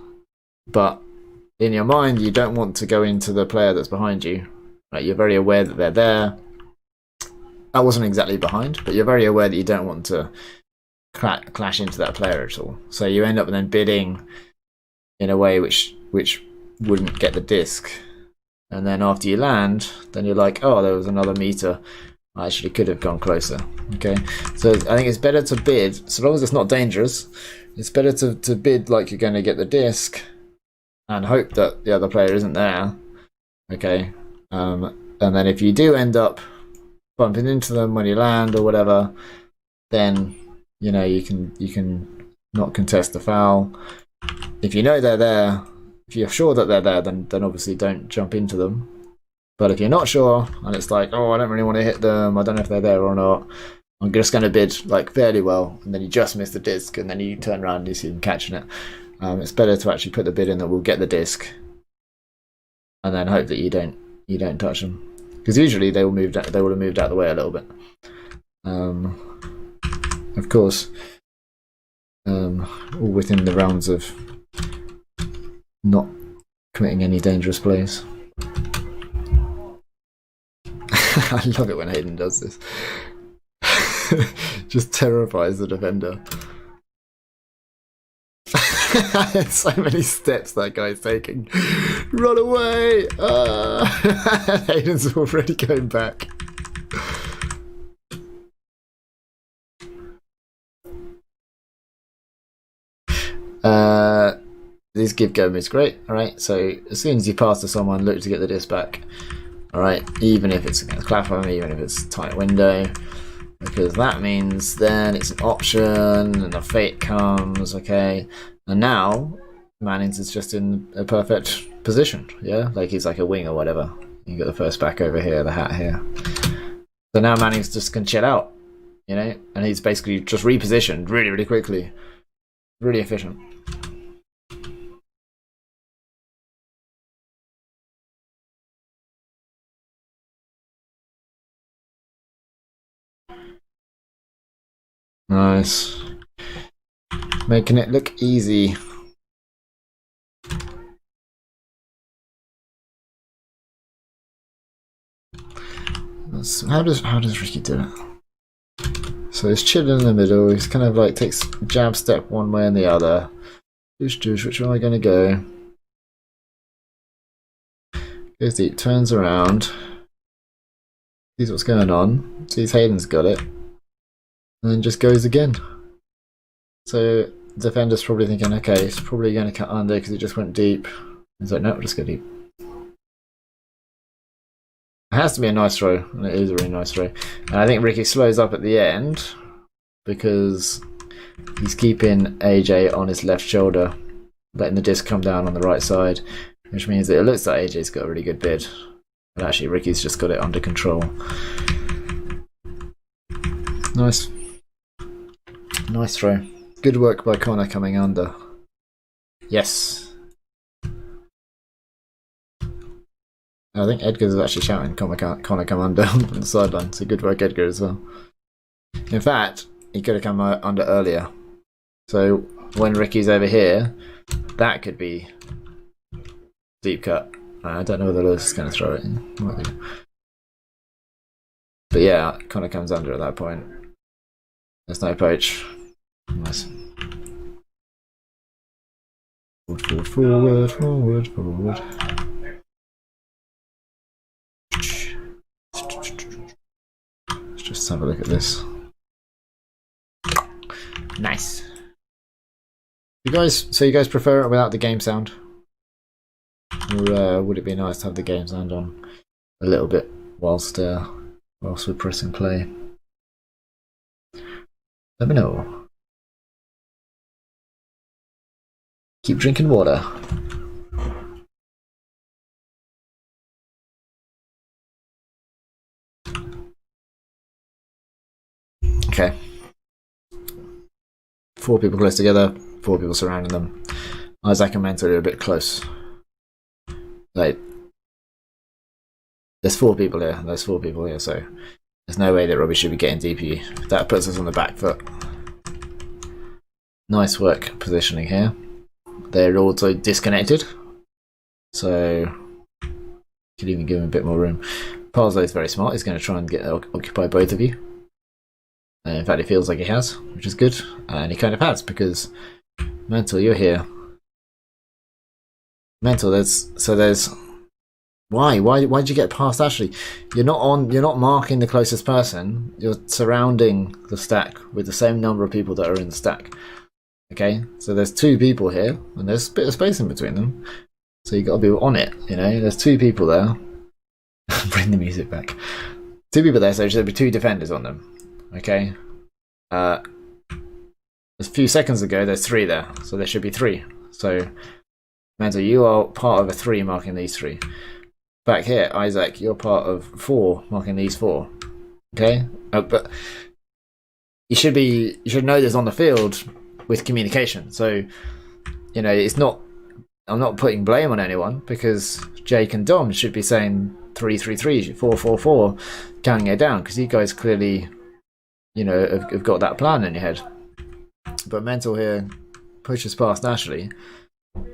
but in your mind you don't want to go into the player that's behind you. Like, you're very aware that they're there. I wasn't exactly behind, but you're very aware that you don't want to clash into that player at all. So you end up then bidding in a way which wouldn't get the disc. And then after you land, then you're like, oh, there was another meter. I actually could have gone closer. Okay, so I think it's better to bid, so long as it's not dangerous, it's better to bid like you're going to get the disc and hope that the other player isn't there. Okay, and then if you do end up bumping into them when you land or whatever, then you know you can not contest the foul. If you know they're there, if you're sure that they're there, then obviously don't jump into them. But if you're not sure and it's like, oh, I don't really want to hit them, I don't know if they're there or not, I'm just going to bid like fairly well, and then you just miss the disc, and then you turn around and you see them catching it. It's better to actually put the bid in that will get the disc, and then hope that you don't touch them, because usually they would have moved out of the way a little bit. Of course, all within the realms of not committing any dangerous plays. I love it when Hayden does this. Just terrifies the defender. So many steps that guy's taking. Run away! Hayden's already going back. This give go is great. Alright, so as soon as you pass to someone, look to get the disc back. Alright, even if it's against Clapham, even if it's a tight window, because that means then it's an option and a fate comes, okay? And now Mannings is just in a perfect position, yeah? Like he's like a wing or whatever. You got the first back over here, the hat here. So now Mannings just can chill out, you know? And he's basically just repositioned really, really quickly. Really efficient. Nice. Making it look easy. How does Ricky do it? So he's chilling in the middle. He's kind of like takes jab step one way and the other. Douche, which way am I going to go? Goes deep, turns around. Sees what's going on. Sees Hayden's got it. And then just goes again. So the defender's probably thinking, okay, he's probably going to cut under because he just went deep. He's like, no, we'll just go deep. It has to be a nice throw, and it is a really nice throw. And I think Ricky slows up at the end because he's keeping AJ on his left shoulder, letting the disc come down on the right side, which means that it looks like AJ's got a really good bid. But actually Ricky's just got it under control. Nice. Nice throw. Good work by Connor coming under. Yes. I think Edgar's actually shouting Connor come under on the sideline, so good work Edgar as well. In fact, he could have come under earlier. So when Ricky's over here, that could be deep cut. I don't know whether Lewis is going to throw it in. But yeah, Connor comes under at that point. There's no poach. Nice. Forward, forward, forward, forward. Let's just have a look at this. Nice. You guys prefer it without the game sound? Or would it be nice to have the game sound on a little bit whilst we're pressing play? Let me know. Keep drinking water. Okay. 4 people close together, 4 people surrounding them. Isaac and Mentor are a bit close. Like, there's 4 people here, so there's no way that Robbie should be getting DP. That puts us on the back foot. Nice work positioning here. They're also disconnected, so could even give him a bit more room. Parslow is very smart. He's going to try and occupy both of you. In fact, it feels like he has, which is good, and he kind of has, because Mental, you're here. Mental, there's why did you get past Ashley? You're not marking the closest person. You're surrounding the stack with the same number of people that are in the stack. Okay, so there's 2 people here, and there's a bit of space in between them. So you got to be on it. You know, there's 2 people there. Bring the music back. 2 people there, so there'll be 2 defenders on them. Okay. A few seconds ago, there's 3 there, so there should be 3. So, Mental, you are part of a 3 marking these 3. Back here, Isaac, you're part of 4 marking these 4. Okay, but you should know this on the field with communication. So, you know, it's not. I'm not putting blame on anyone, because Jake and Dom should be saying 3-3-3, 4-4-4, counting it down, because you guys clearly, you know, have got that plan in your head. But Mental here pushes past Ashley,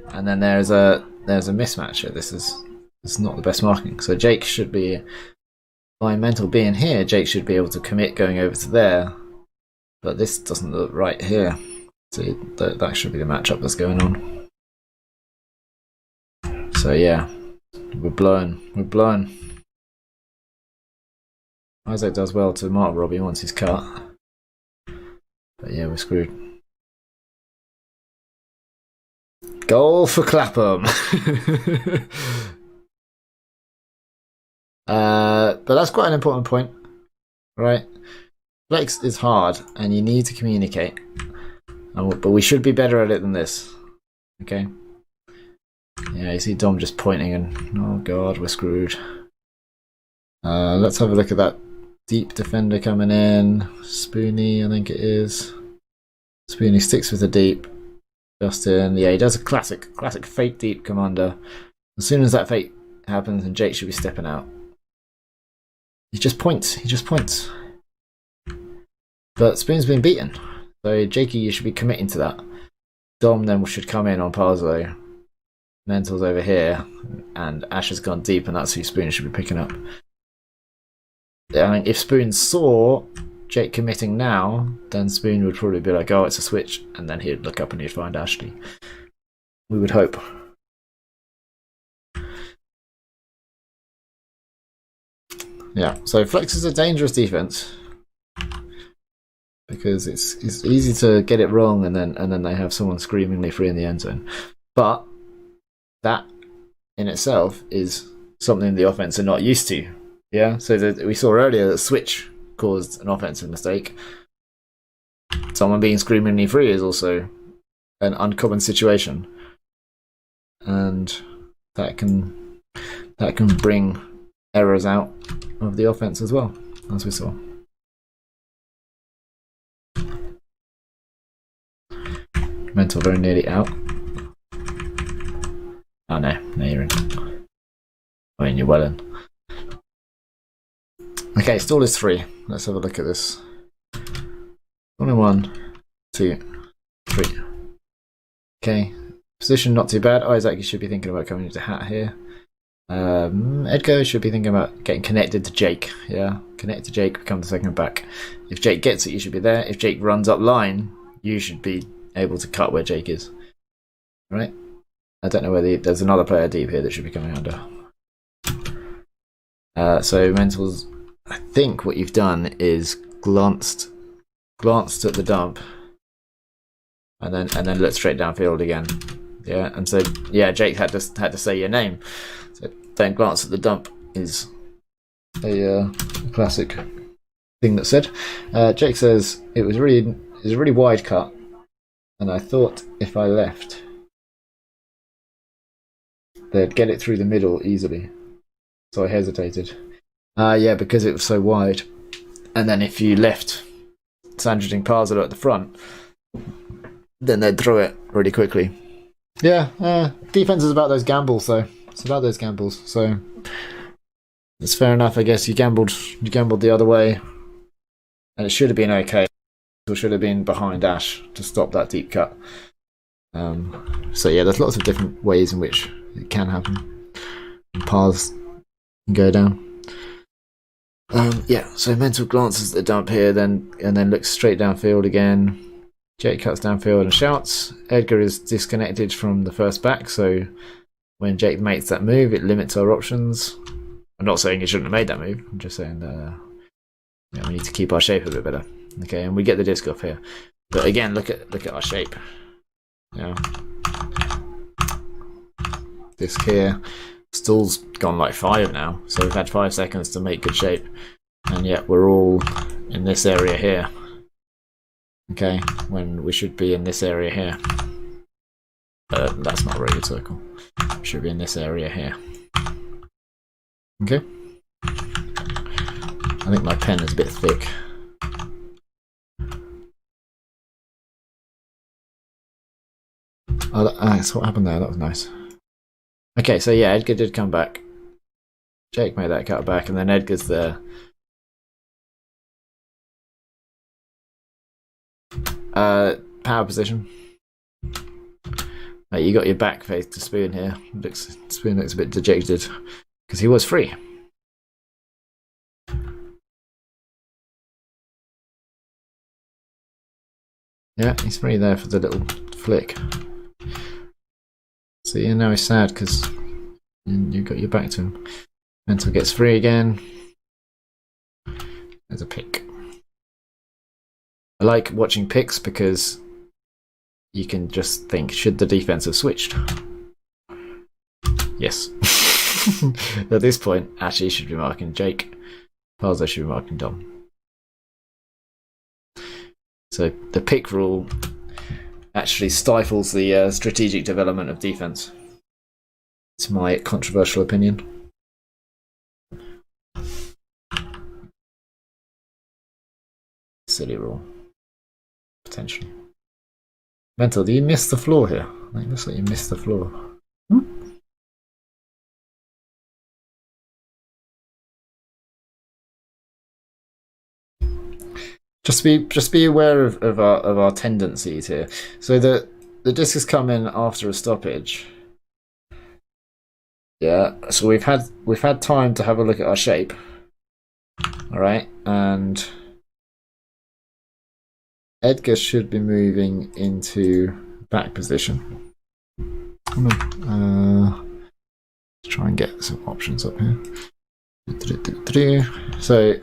and then there's a mismatch here. This is not the best marking. So Jake should be, by Mental being here, Jake should be able to commit going over to there, but this doesn't look right here. So that should be the matchup that's going on. So yeah, we're blown. Isaac does well to mark Robbie once he's cut. But yeah, we're screwed. Goal for Clapham. But that's quite an important point, right? Flex is hard, and you need to communicate. But we should be better at it than this. Okay. Yeah, you see Dom just pointing, and oh god, we're screwed. Let's have a look at that deep defender coming in. Spoony, I think it is. Spoony sticks with the deep. Justin, yeah, he does a classic fake deep commander. As soon as that fake happens, and Jake should be stepping out. He just points. But Spoon's been beaten. So Jakey, you should be committing to that. Dom then should come in on Parslow. Mental's over here, and Ash has gone deep, and that's who Spoon should be picking up. I mean, if Spoon saw Jake committing now, then Spoon would probably be like, oh, it's a switch, and then he'd look up and he'd find Ashley. We would hope. Yeah, so Flex is a dangerous defense, because it's easy to get it wrong, and then they have someone screamingly free in the end zone. But that in itself is something the offense are not used to. Yeah, so we saw earlier that switch caused an offensive mistake. Someone being screamingly free is also an uncommon situation, and that can bring errors out of the offense as well, as we saw. Mental very nearly out. Oh no, you're in. I mean, you're well in. Okay, stall is 3. Let's have a look at this. Only 1, 2, 3. Okay, position not too bad. Isaac, you should be thinking about coming into hat here. Edgar should be thinking about getting connected to Jake. Yeah, connect to Jake, become the second back. If Jake gets it, you should be there. If Jake runs up line, you should be able to cut where Jake is. Right? I don't know whether there's another player deep here that should be coming under. So Mental's, I think what you've done is glanced at the dump, and then looked straight downfield again. Yeah, and so yeah, Jake had to say your name. So don't glance at the dump is a classic thing that's said. Jake says it was a really wide cut, and I thought if I left, they'd get it through the middle easily. So I hesitated. Yeah, because it was so wide. And then if you left Sandridge and Parsolo at the front, then they'd throw it really quickly. Yeah, defense is about those gambles, though. It's about those gambles. So it's fair enough, I guess. You gambled the other way, and it should have been okay. Or should have been behind Ash to stop that deep cut. So yeah, there's lots of different ways in which it can happen. And paths can go down. Yeah, so Mental glances at the dump here, and then looks straight downfield again. Jake cuts downfield and shouts. Edgar is disconnected from the first back, so when Jake makes that move, it limits our options. I'm not saying he shouldn't have made that move. I'm just saying we need to keep our shape a bit better. Okay, and we get the disc off here. But again, look at our shape. Yeah, disc here. Stall's gone like 5 now, so we've had 5 seconds to make good shape, and yet we're all in this area here. Okay, when we should be in this area here. That's not a very good circle. We should be in this area here. Okay. I think my pen is a bit thick. Oh, that's what happened there. That was nice. Okay, so yeah, Edgar did come back. Jake made that cut back, and then Edgar's there. Power position. You got your back face to Spoon here. Spoon looks a bit dejected because he was free. Yeah, he's free there for the little flick. So yeah, now he's sad because you got your back to him. Mental gets free again. There's a pick. I like watching picks because you can just think, should the defense have switched? Yes. At this point, Ashley should be marking Jake. Parzo should be marking Dom. So the pick rule actually stifles the strategic development of defense. It's my controversial opinion. Silly rule. Potentially. Mental, do you miss the floor here? It looks like you missed the floor. Just be aware of our tendencies here. So the disc has come in after a stoppage. Yeah, so we've had time to have a look at our shape. All right, and Edgar should be moving into back position. Let's try and get some options up here. So,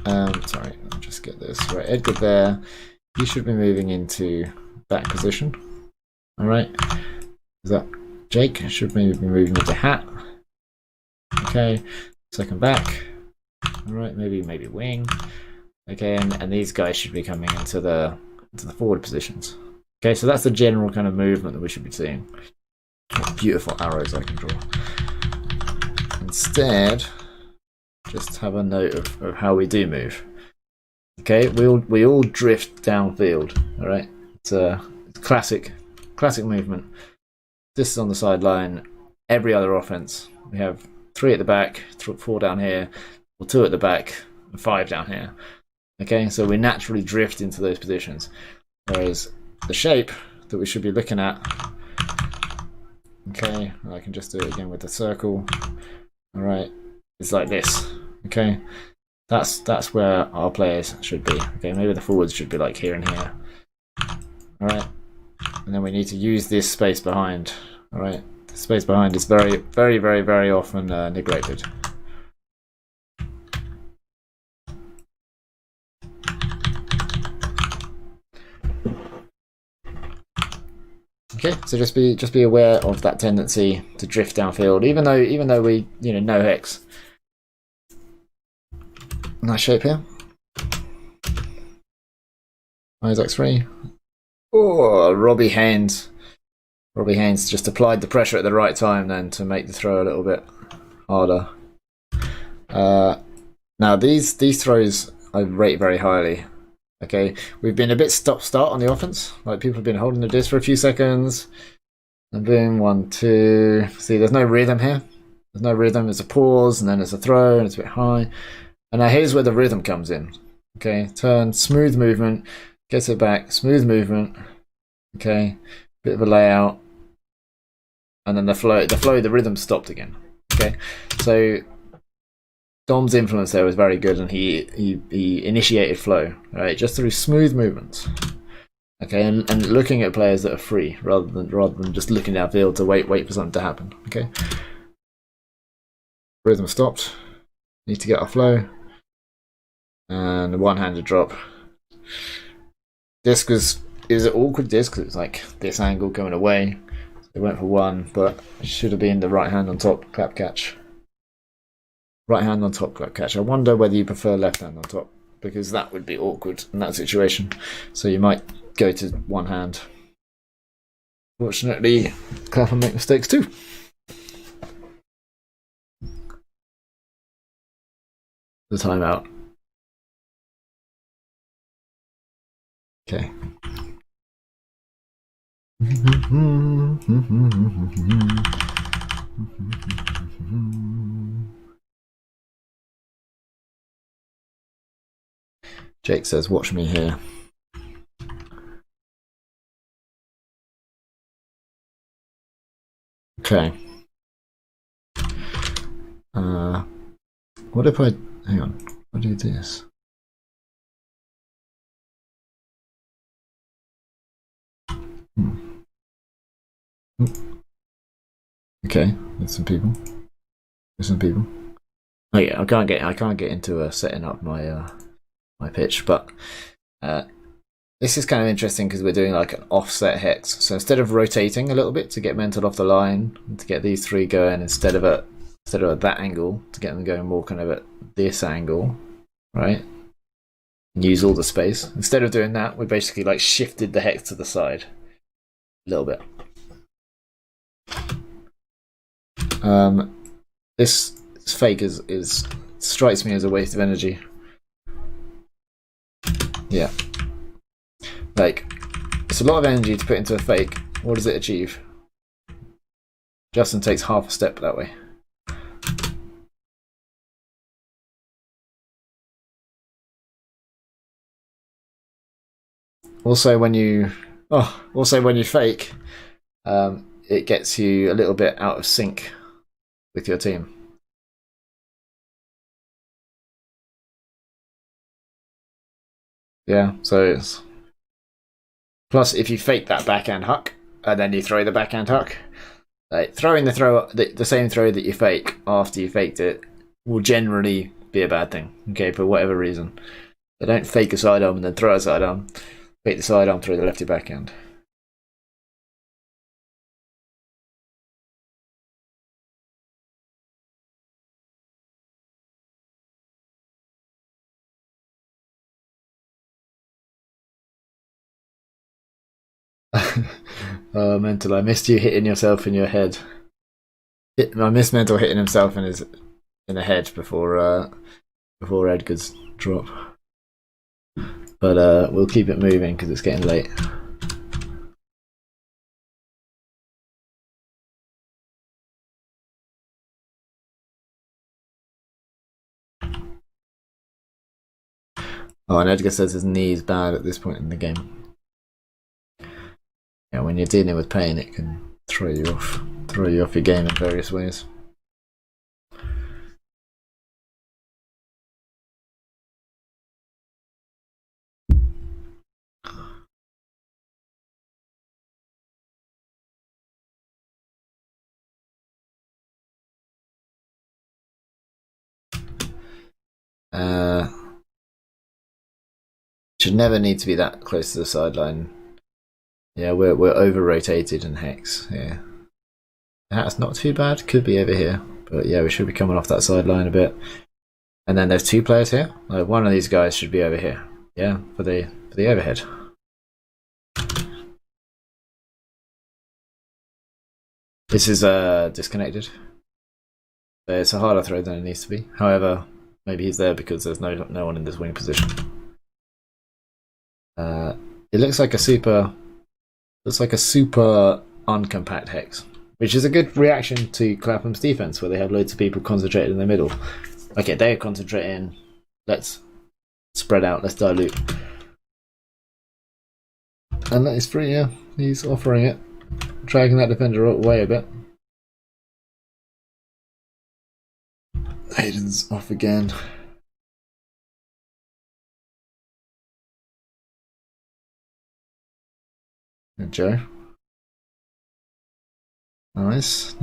sorry, let me just get this right. Edgar there. You should be moving into back position. All right. Is that Jake? Should maybe be moving into hat. Okay. Second back. All right. Maybe wing. Okay, and these guys should be coming into the forward positions. Okay, so that's the general kind of movement that we should be seeing. What beautiful arrows I can draw. Instead, just have a note of how we do move. Okay, we all drift downfield. All right, it's classic movement. This is on the sideline. Every other offense, we have 3 at the back, 4 down here, or 2 at the back, and 5 down here. Okay, so we naturally drift into those positions. Whereas the shape that we should be looking at, okay, I can just do it again with the circle. All right, it's like this. Okay, that's where our players should be. Okay, maybe the forwards should be like here and here. All right, and then we need to use this space behind. All right, the space behind is very, very, very, very often neglected. Okay, so just be aware of that tendency to drift downfield, even though we no hex. Nice shape here. Isaac 3. Oh, Robbie Haynes. Robbie Haynes just applied the pressure at the right time then to make the throw a little bit harder. Now these throws I rate very highly. Okay, we've been a bit stop-start on the offense. Like, people have been holding the disc for a few seconds. And boom, 1, 2. See, there's no rhythm here. There's no rhythm. There's a pause, and then there's a throw, and it's a bit high. And now here's where the rhythm comes in. Okay, turn, smooth movement, gets it back, smooth movement. Okay, bit of a layout. And then the rhythm stopped again. Okay, so Dom's influence there was very good, and he initiated flow, right, just through smooth movements. Okay, and looking at players that are free rather than just looking downfield to wait for something to happen. Okay, rhythm stopped. Need to get our flow, and a one-handed drop. Disc is an awkward disc because it's like this angle coming away. So it went for 1, but it should have been the right hand on top clap catch. Right hand on top clap catch. I wonder whether you prefer left hand on top, because that would be awkward in that situation. So you might go to one hand. Fortunately, Clapham make mistakes too. The timeout. Okay. Jake says, watch me here. Okay. What if I... Hang on. What do you do this? Okay, there's some people. Oh yeah, I can't get into setting up my my pitch, but this is kind of interesting because we're doing like an offset hex. So instead of rotating a little bit to get mental off the line, to get these 3 going, instead of at that angle, to get them going more kind of at this angle, right? And use all the space. Instead of doing that, we basically like shifted the hex to the side a little bit. This fake is strikes me as a waste of energy. Yeah. Like, it's a lot of energy to put into a fake. What does it achieve? Justin takes half a step that way. Also, when you fake, it gets you a little bit out of sync with your team. Yeah, so it's... Plus, if you fake that backhand huck, and then you throw the backhand huck, like throwing the same throw that you fake after you faked it will generally be a bad thing, okay, for whatever reason. They don't fake a sidearm and then throw a sidearm. Fake the sidearm, throw the lefty backhand. Mental, I missed you hitting yourself in your head. I missed Mental hitting himself in the head before Edgar's drop. But we'll keep it moving because it's getting late. Oh, and Edgar says his knee is bad at this point in the game. Yeah, when you're dealing with pain, it can throw you off your game in various ways. Should never need to be that close to the sideline. Yeah, we're over rotated in hex here. That's not too bad. Could be over here, but yeah, we should be coming off that sideline a bit. And then there's 2 players here. Like, one of these guys should be over here. Yeah, for the overhead. This is disconnected. So it's a harder throw than it needs to be. However, maybe he's there because there's no one in this wing position. It looks like a super uncompact hex, which is a good reaction to Clapham's defense, where they have loads of people concentrated in the middle. Okay, they're concentrating. Let's spread out. Let's dilute. And that is free. Yeah, he's offering it, dragging that defender away a bit. Hayden's off again. And Joe. Nice.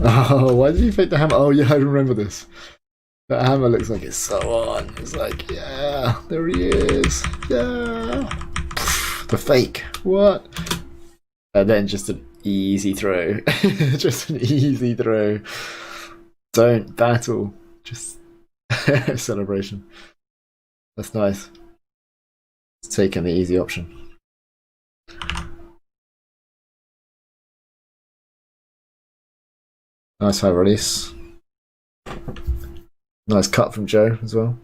Oh, why did he fake the hammer? Oh yeah, I remember this. That hammer looks like it's so on. It's like, yeah, there he is. Yeah. The fake. What? And then just an easy throw. Just an easy throw. Don't battle. Just celebration. That's nice. It's taking the easy option. Nice high release. Nice cut from Joe as well.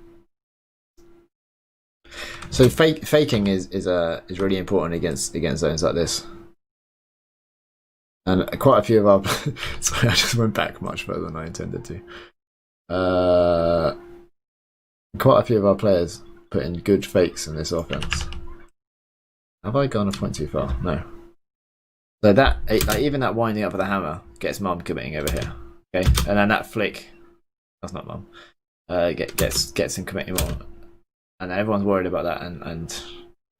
So faking is really important against zones like this. And quite a few of our sorry, I just went back much further than I intended to. Quite a few of our players put in good fakes in this offense. Have I gone a point too far? No. So that, like, even that winding up with the hammer gets Mum committing over here. Okay, and then that flick, that's not Mum, gets him committing more. And then everyone's worried about that, and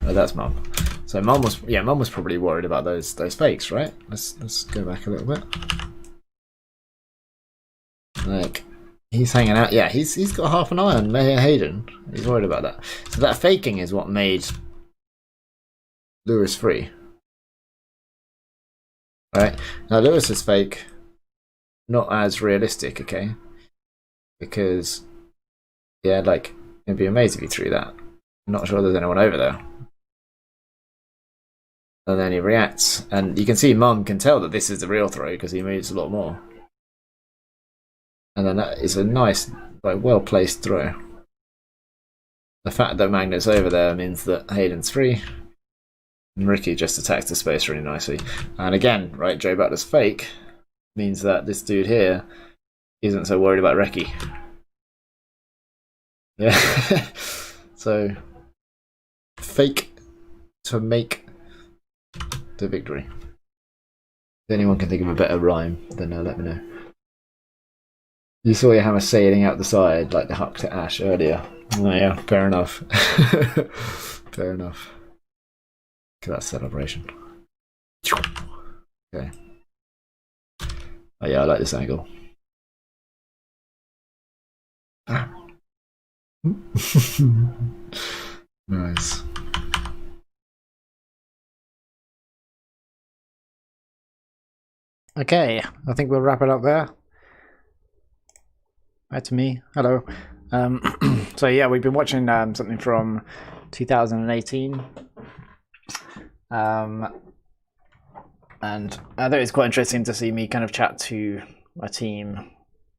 that's Mum. So Mum was probably worried about those fakes, right? Let's go back a little bit. Like, he's hanging out. Yeah, he's got half an eye on Hayden. He's worried about that. So that faking is what made Lewis free. Right, now Lewis's fake, not as realistic, okay? Because, yeah, like, it'd be amazing if he threw that. I'm not sure there's anyone over there. And then he reacts, and you can see Mum can tell that this is the real throw because he moves a lot more. And then that is a nice, like, well-placed throw. The fact that Magnet's over there means that Hayden's free. And Ricky just attacks the space really nicely. And again, right, Joe Butler's fake means that this dude here isn't so worried about Ricky. Yeah. So, fake to make the victory. If anyone can think of a better rhyme, then let me know. You saw your hammer sailing out the side like the Huck to Ash earlier. Oh yeah, fair enough. Fair enough. Look at that celebration. Okay. Oh yeah, I like this angle. Nice. Okay, I think we'll wrap it up there. Back to me. Hello. So yeah, we've been watching something from 2018. And I thought it was quite interesting to see me kind of chat to my team,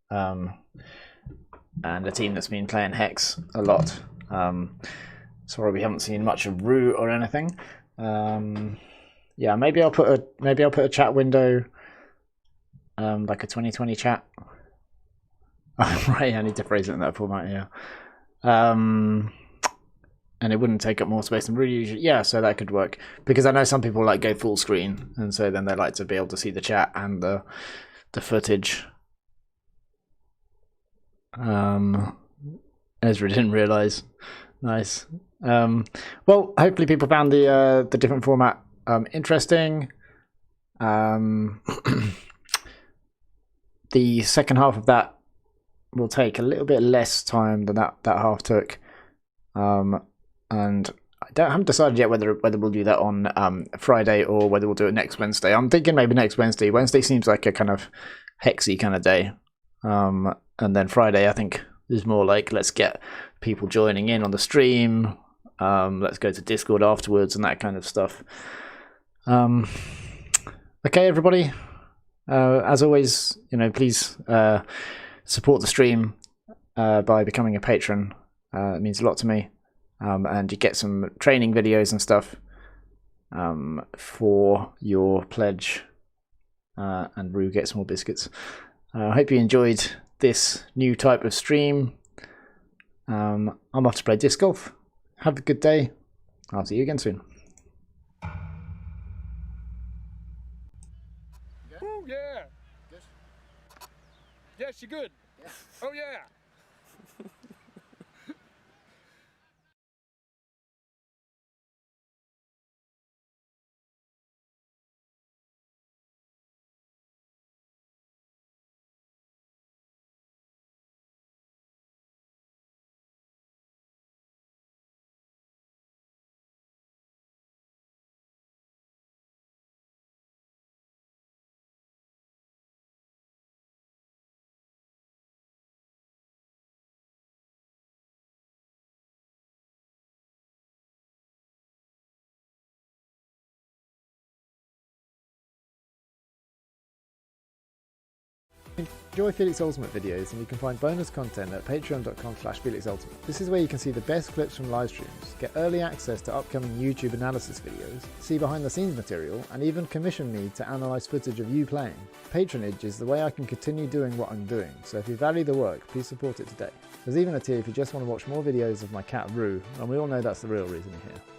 and a team that's been playing Hex a lot. Sorry we haven't seen much of Rue or anything. Yeah, maybe I'll put a chat window, like a 2020 chat. Right, I need to phrase it in that format, yeah. And it wouldn't take up more space than really usually. Yeah, so that could work. Because I know some people like go full screen, and so then they like to be able to see the chat and the footage. Ezra didn't realise. Nice. Well, hopefully people found the different format interesting. The second half of that will take a little bit less time than that half took. And I haven't decided yet whether we'll do that on Friday or whether we'll do it next Wednesday. I'm thinking maybe next Wednesday. Wednesday seems like a kind of hexy kind of day. And then Friday, I think, is more like, let's get people joining in on the stream. Let's go to Discord afterwards and that kind of stuff. Okay, everybody. As always, please support the stream by becoming a patron. It means a lot to me. And you get some training videos and stuff for your pledge. And Rue gets more biscuits. I hope you enjoyed this new type of stream. I'm off to play disc golf. Have a good day. I'll see you again soon. Oh yeah. Yes. Yes, you're good. Yeah. Oh yeah. Enjoy Felix Ultimate videos, and you can find bonus content at patreon.com/FelixUltimate. This is where you can see the best clips from live streams, get early access to upcoming YouTube analysis videos, see behind the scenes material, and even commission me to analyse footage of you playing. Patronage is the way I can continue doing what I'm doing, so if you value the work, please support it today. There's even a tier if you just want to watch more videos of my cat Rue, and we all know that's the real reason you're here.